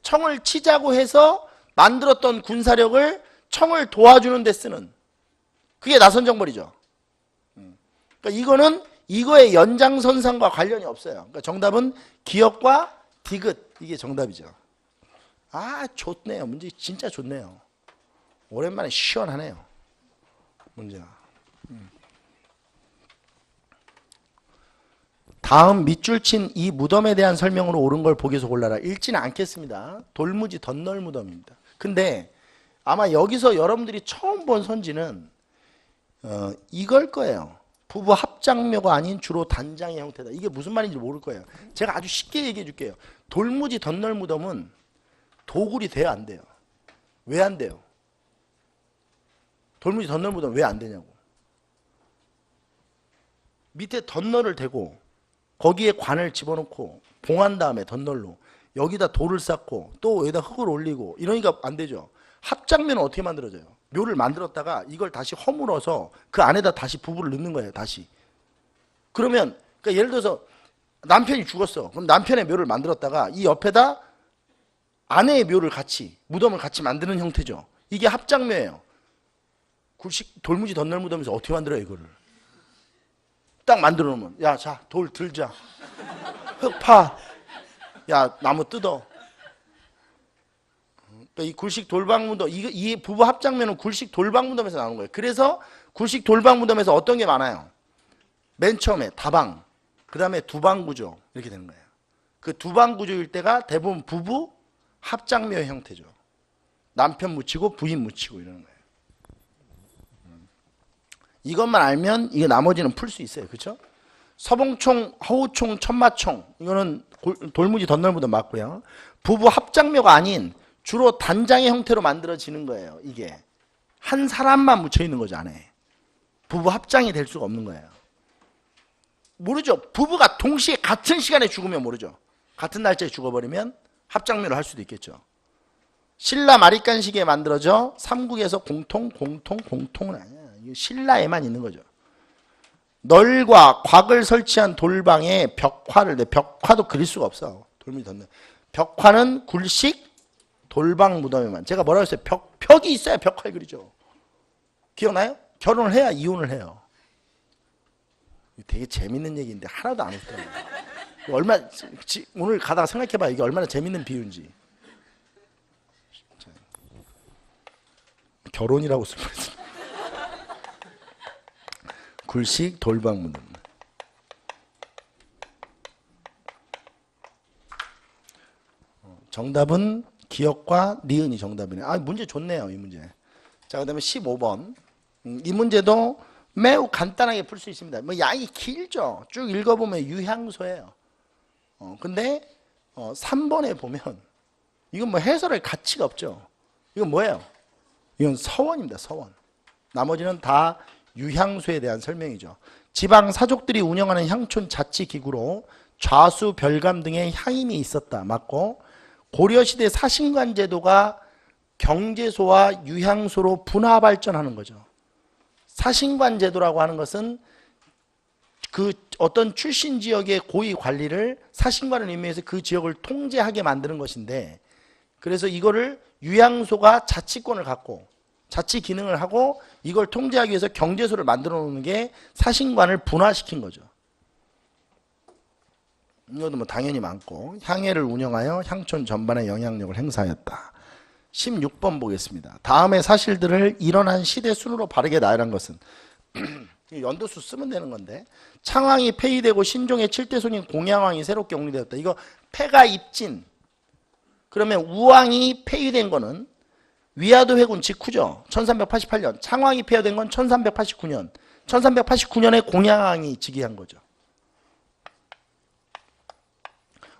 청을 치자고 해서 만들었던 군사력을 청을 도와주는 데 쓰는 그게 나선정벌이죠. 그러니까 이거는 이거의 연장선상과 관련이 없어요. 그러니까 정답은 기역과 디귿 이게 정답이죠. 아 좋네요. 문제 진짜 좋네요. 오랜만에 시원하네요. 문제가. 다음 밑줄 친 이 무덤에 대한 설명으로 옳은 걸 보기에서 골라라. 읽지는 않겠습니다. 돌무지 덧널 무덤입니다. 근데 아마 여기서 여러분들이 처음 본 선지는 이걸 거예요. 부부 합장묘가 아닌 주로 단장의 형태다. 이게 무슨 말인지 모를 거예요. 제가 아주 쉽게 얘기해 줄게요. 돌무지 덧널 무덤은 도굴이 돼요, 안 돼요? 왜 안 돼요? 돌무지 덧널 무덤 왜 안 되냐고. 밑에 덧널을 대고 거기에 관을 집어넣고 봉한 다음에 덧널로 여기다 돌을 쌓고 또 여기다 흙을 올리고 이러니까 안 되죠. 합장묘는 어떻게 만들어져요? 묘를 만들었다가 이걸 다시 허물어서 그 안에다 다시 부부를 넣는 거예요. 다시. 그러면 그러니까 예를 들어서 남편이 죽었어. 그럼 남편의 묘를 만들었다가 이 옆에다 아내의 묘를 같이 무덤을 같이 만드는 형태죠. 이게 합장묘예요. 굴식 돌무지 덧널 무덤에서 어떻게 만들어요 이거를? 딱 만들어 놓으면 야 자 돌 들자 흙 파 야 나무 뜯어. 그러니까 이 굴식 돌방무덤 이 부부 합장면은 굴식 돌방무덤에서 나오는 거예요. 그래서 굴식 돌방무덤에서 어떤 게 많아요? 맨 처음에 다방, 그 다음에 두방구조 이렇게 되는 거예요. 그 두방구조일 때가 대부분 부부 합장묘의 형태죠. 남편 묻히고 부인 묻히고 이러는 거예요. 이것만 알면 이게 나머지는 풀 수 있어요. 그렇죠? 서봉총, 허우총, 천마총 이거는 돌무지 덧널무덤 맞고요. 부부 합장묘가 아닌 주로 단장의 형태로 만들어지는 거예요. 이게 한 사람만 묻혀 있는 거죠 안에. 부부 합장이 될 수가 없는 거예요. 모르죠. 부부가 동시에 같은 시간에 죽으면 모르죠. 같은 날짜에 죽어버리면 합장묘를 할 수도 있겠죠. 신라 마리간시기에 만들어져 삼국에서 공통은 아니야. 신라에만 있는 거죠. 널과 곽을 설치한 돌방에 벽화를 벽화도 그릴 수가 없어. 돌무지 덧널. 벽화는 굴식 돌방 무덤에만. 제가 뭐라고 했어요? 벽이 있어야 벽화를 그리죠. 기억나요? 결혼을 해야 이혼을 해요. 되게 재밌는 얘기인데 하나도 안 웃더라고요. 오늘 가다가 생각해봐. 이게 얼마나 재밌는 비유인지. 결혼이라고 쓸 뻔했어요. 굴식 돌방 무덤. 정답은 기역과 니은이 정답이네요. 아, 문제 좋네요, 이 문제. 자, 그 다음에 15번. 이 문제도 매우 간단하게 풀 수 있습니다. 뭐 양이 길죠. 쭉 읽어보면 유향소예요. 근데 3번에 보면 이건 뭐 해설할 가치가 없죠. 이건 뭐예요? 이건 서원입니다. 서원. 나머지는 다 유향소에 대한 설명이죠. 지방 사족들이 운영하는 향촌 자치기구로 좌수, 별감 등의 향임이 있었다. 맞고 고려시대 사신관 제도가 경제소와 유향소로 분화 발전하는 거죠. 사신관 제도라고 하는 것은 그 어떤 출신 지역의 고위 관리를 사신관을 임명해서 그 지역을 통제하게 만드는 것인데, 그래서 이거를 유향소가 자치권을 갖고 자치 기능을 하고 이걸 통제하기 위해서 경제소를 만들어 놓는 게 사신관을 분화시킨 거죠. 이것도 뭐 당연히 많고, 향회를 운영하여 향촌 전반에 영향력을 행사하였다. 16번 보겠습니다. 다음의 사실들을 일어난 시대 순으로 바르게 나열한 것은 연도수 쓰면 되는 건데 창왕이 폐위되고 신종의 7대 손인 공양왕이 새롭게 옹립되었다. 이거 폐가 입진. 그러면 우왕이 폐위된 거는 위화도 회군 직후죠. 1388년. 창왕이 폐위된 건 1389년. 1389년에 공양왕이 즉위한 거죠.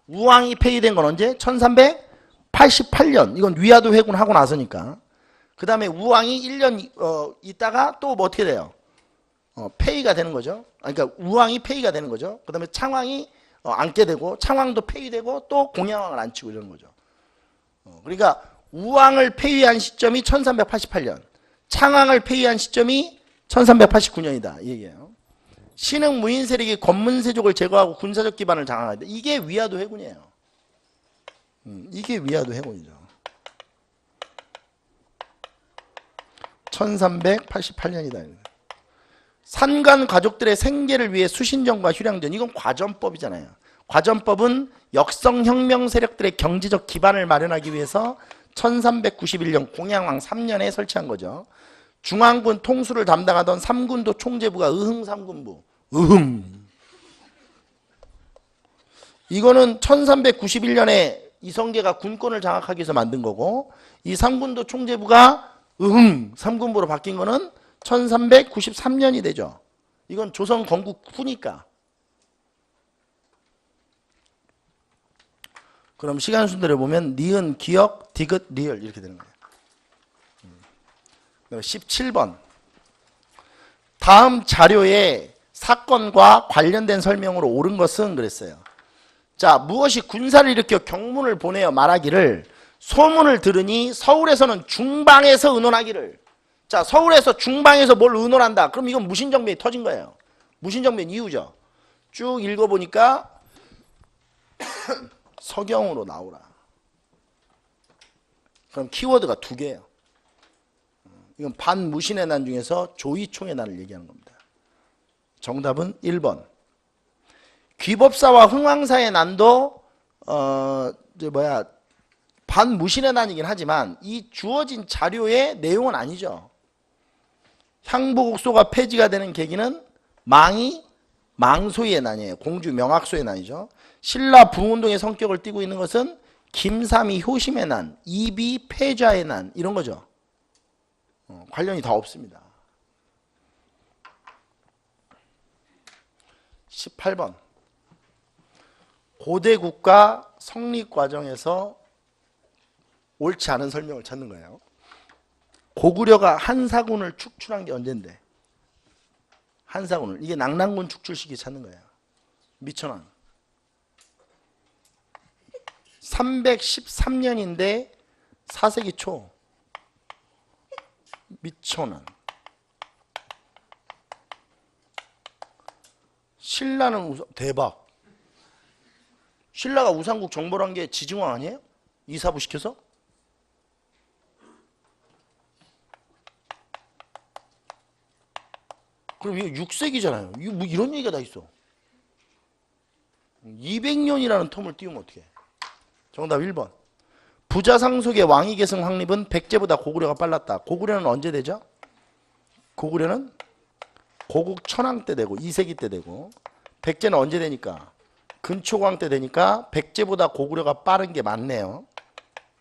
우왕이 폐위된 건 언제? 1388년. 이건 위화도 회군하고 나서니까. 그 다음에 우왕이 1년 있다가 또 뭐 어떻게 돼요? 폐위가 되는 거죠. 그러니까 우왕이 폐위가 되는 거죠. 그 다음에 창왕이 앉게 되고 창왕도 폐위되고 또 공양왕을 앉히고 이러는 거죠. 그러니까 우왕을 폐위한 시점이 1388년, 창왕을 폐위한 시점이 1389년이다. 이 얘기예요. 신흥 무인 세력이 권문세족을 제거하고 군사적 기반을 장악하다. 이게 위화도 회군이에요. 이게 위화도 회군이죠. 1388년이다. 산관 가족들의 생계를 위해 수신전과 휴량전. 이건 과전법이잖아요. 과전법은 역성혁명 세력들의 경제적 기반을 마련하기 위해서 1391년 공양왕 3년에 설치한 거죠. 중앙군 통수를 담당하던 삼군도 총재부가 의흥삼군부. 이거는 1391년에 이성계가 군권을 장악하기 위해서 만든 거고, 이 삼군도 총재부가 삼군부로 바뀐 거는 1393년이 되죠. 이건 조선 건국 후니까. 그럼 시간 순서를 보면 니은, 기역, 디귿, 리을 이렇게 되는 거예요. 17번. 다음 자료에 사건과 관련된 설명으로 옳은 것은 그랬어요. 자, 무엇이 군사를 일으켜 경문을 보내어 말하기를 소문을 들으니 서울에서는 중방에서 의논하기를. 자, 서울에서 중방에서 뭘 의논한다. 그럼 이건 무신정변이 터진 거예요. 무신정변 이유죠. 쭉 읽어보니까 서경으로 나오라. 그럼 키워드가 두 개예요. 이건 반무신의 난 중에서 조이총의 난을 얘기하는 겁니다. 정답은 1번. 귀법사와 흥왕사의 난도 반무신의 난이긴 하지만 이 주어진 자료의 내용은 아니죠. 향보국소가 폐지가 되는 계기는 망소의 난이에요. 공주 명학소의 난이죠. 신라 부운동의 성격을 띠고 있는 것은 김삼이 효심의 난, 이비 패자의 난 이런 거죠. 관련이 다 없습니다. 18번. 고대 국가 성립 과정에서 옳지 않은 설명을 찾는 거예요. 고구려가 한사군을 축출한 게 언젠데? 한사군을. 이게 낙랑군 축출 시기 찾는 거예요. 미천왕. 313년인데 4세기 초. 미천왕. 신라는 대박. 신라가 우상국 정벌한 게 지증왕 아니에요? 이사부 시켜서? 그럼 이거 6세기잖아요. 이거 뭐 이런 얘기가 다 있어. 200년이라는 텀을 띄우면 어떡해. 정답 1번. 부자상속의 왕위계승 확립은 백제보다 고구려가 빨랐다. 고구려는 언제 되죠? 고구려는 고국 천왕 때 되고 2세기 때 되고, 백제는 언제 되니까? 근초광 때 되니까 백제보다 고구려가 빠른 게 맞네요.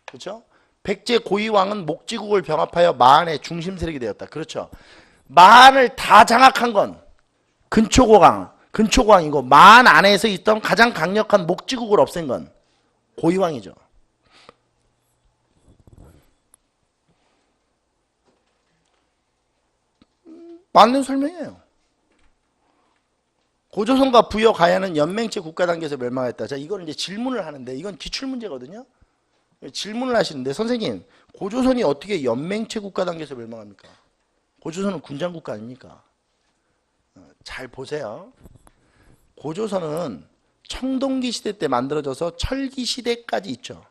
그렇죠? 백제 고위왕은 목지국을 병합하여 마한의 중심 세력이 되었다. 그렇죠? 마한을 다 장악한 건 근초광이고 마한 안에서 있던 가장 강력한 목지국을 없앤 건 고위왕이죠. 맞는 설명이에요. 고조선과 부여 가야는 연맹체 국가 단계에서 멸망했다. 자, 이거는 이제 질문을 하는데 이건 기출 문제거든요. 질문을 하시는데 선생님, 고조선이 어떻게 연맹체 국가 단계에서 멸망합니까? 고조선은 군장 국가 아닙니까? 잘 보세요. 고조선은 청동기 시대 때 만들어져서 철기 시대까지 있죠.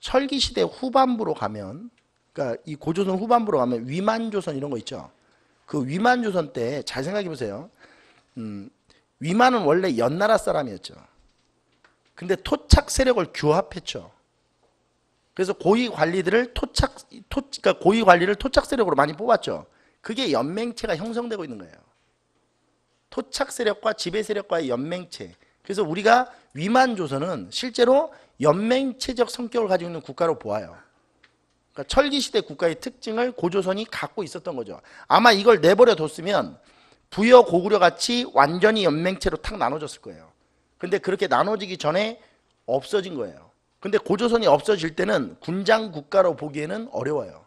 철기 시대 후반부로 가면, 그러니까 이 고조선 후반부로 가면 위만조선 이런 거 있죠. 그 위만조선 때 잘 생각해 보세요. 위만은 원래 연나라 사람이었죠. 근데 토착 세력을 규합했죠. 그래서 고위 관리들을 그러니까 고위 관리를 토착 세력으로 많이 뽑았죠. 그게 연맹체가 형성되고 있는 거예요. 토착 세력과 지배 세력과의 연맹체. 그래서 우리가 위만 조선은 실제로 연맹체적 성격을 가지고 있는 국가로 보아요. 그러니까 철기 시대 국가의 특징을 고조선이 갖고 있었던 거죠. 아마 이걸 내버려 뒀으면 부여 고구려 같이 완전히 연맹체로 탁 나눠졌을 거예요. 근데 그렇게 나눠지기 전에 없어진 거예요. 근데 고조선이 없어질 때는 군장 국가로 보기에는 어려워요.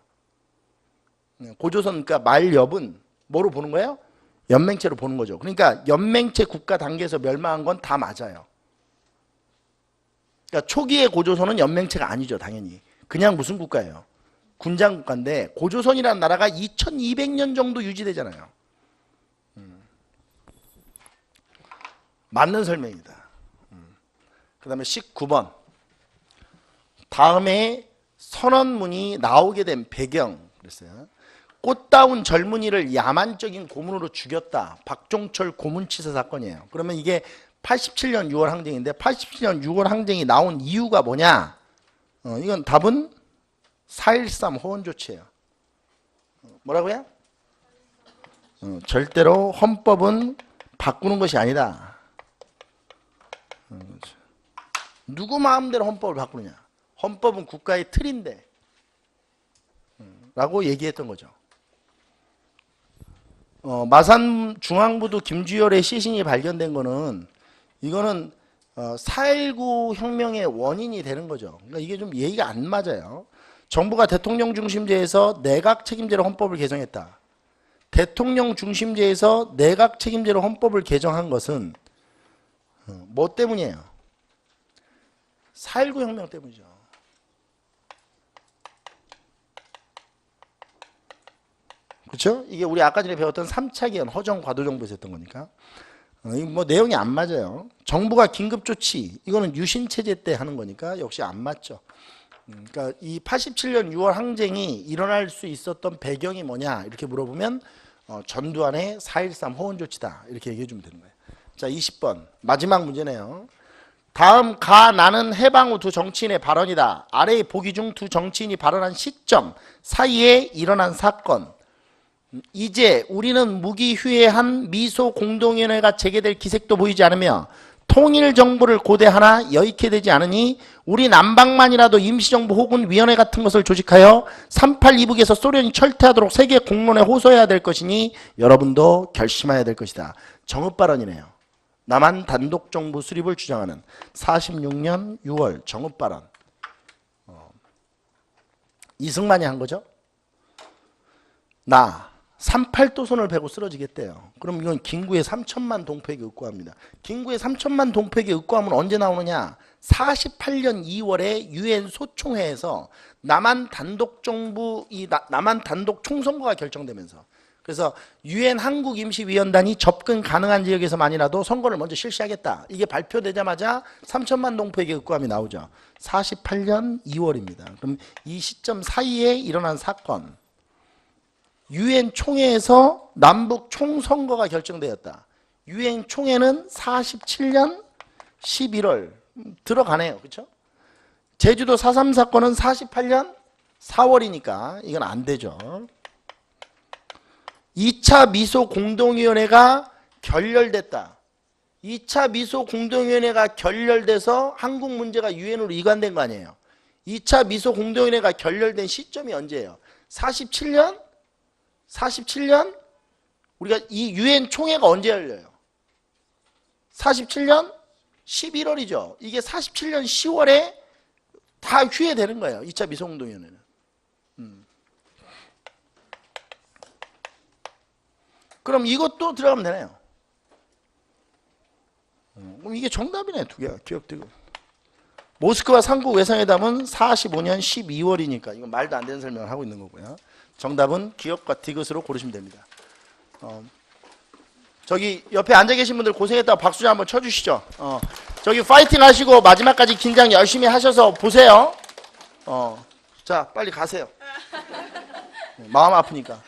고조선 그러니까 말엽은 뭐로 보는 거예요? 연맹체로 보는 거죠. 그러니까 연맹체 국가 단계에서 멸망한 건 다 맞아요. 그러니까 초기의 고조선은 연맹체가 아니죠, 당연히. 그냥 무슨 국가예요? 군장 국가인데 고조선이라는 나라가 2200년 정도 유지되잖아요. 맞는 설명이다. 그 다음에 19번. 다음에 선언문이 나오게 된 배경 그랬어요. 꽃다운 젊은이를 야만적인 고문으로 죽였다. 박종철 고문치사 사건이에요. 그러면 이게 87년 6월 항쟁인데 87년 6월 항쟁이 나온 이유가 뭐냐? 이건 답은 4.13 호원 조치예요. 뭐라고요? 절대로 헌법은 바꾸는 것이 아니다. 누구 마음대로 헌법을 바꾸느냐? 헌법은 국가의 틀인데 라고 얘기했던 거죠. 마산 중앙부두 김주열의 시신이 발견된 거는 이거는 4.19 혁명의 원인이 되는 거죠. 그러니까 이게 좀 예의가 안 맞아요. 정부가 대통령 중심제에서 내각 책임제로 헌법을 개정했다. 대통령 중심제에서 내각 책임제로 헌법을 개정한 것은 뭐 때문이에요? 4.19 혁명 때문이죠. 그렇죠? 이게 우리 아까 전에 배웠던 3차 개헌 허정 과도정부에서 했던 거니까 뭐 내용이 안 맞아요. 정부가 긴급조치 이거는 유신체제 때 하는 거니까 역시 안 맞죠. 그러니까 이 87년 6월 항쟁이 일어날 수 있었던 배경이 뭐냐 이렇게 물어보면 전두환의 4.13 호원조치다 이렇게 얘기해 주면 되는 거예요. 자 20번 마지막 문제네요. 다음 가 나는 해방 후 두 정치인의 발언이다. 아래의 보기 중 두 정치인이 발언한 시점 사이에 일어난 사건. 이제 우리는 무기휴애한 미소 공동위원회가 재개될 기색도 보이지 않으며 통일정부를 고대하나 여의케 되지 않으니 우리 남방만이라도 임시정부 혹은 위원회 같은 것을 조직하여 38 이북에서 소련이 철퇴하도록 세계 공론에 호소해야 될 것이니 여러분도 결심해야 될 것이다. 정읍 발언이네요. 남한 단독정부 수립을 주장하는 46년 6월 정읍 발언. 이승만이 한 거죠. 나 38도선을 베고 쓰러지겠대요. 그럼 이건 김구의 3천만 동포에게 의거합니다. 김구의 3천만 동포에게 의거하면 언제 나오느냐? 48년 2월에 유엔 소총회에서 남한 단독정부 남한 단독 총선거가 결정되면서 그래서 유엔 한국임시위원단이 접근 가능한 지역에서만이라도 선거를 먼저 실시하겠다. 이게 발표되자마자 3천만 동포에게 의거함이 나오죠. 48년 2월입니다. 그럼 이 시점 사이에 일어난 사건. 유엔 총회에서 남북 총선거가 결정되었다. 유엔 총회는 47년 11월 들어가네요. 그렇죠? 제주도 4.3 사건은 48년 4월이니까 이건 안 되죠. 2차 미소 공동위원회가 결렬됐다. 2차 미소 공동위원회가 결렬돼서 한국 문제가 유엔으로 이관된 거 아니에요. 2차 미소 공동위원회가 결렬된 시점이 언제예요? 47년 우리가 이 유엔 총회가 언제 열려요? 47년 11월이죠. 이게 47년 10월에 다 휴회되는 거예요. 2차 미소공동위원회는. 그럼 이것도 들어가면 되네요. 그럼 이게 정답이네. 두 개가 기억되고. 모스크바 삼국 외상회담은 45년 12월이니까 이건 말도 안 되는 설명을 하고 있는 거고요. 정답은 기업과 디귿으로 고르시면 됩니다. 저기 옆에 앉아 계신 분들 고생했다고 박수 좀 한번 쳐주시죠. 저기 파이팅 하시고 마지막까지 긴장 열심히 하셔서 보세요. 자 빨리 가세요. 마음 아프니까.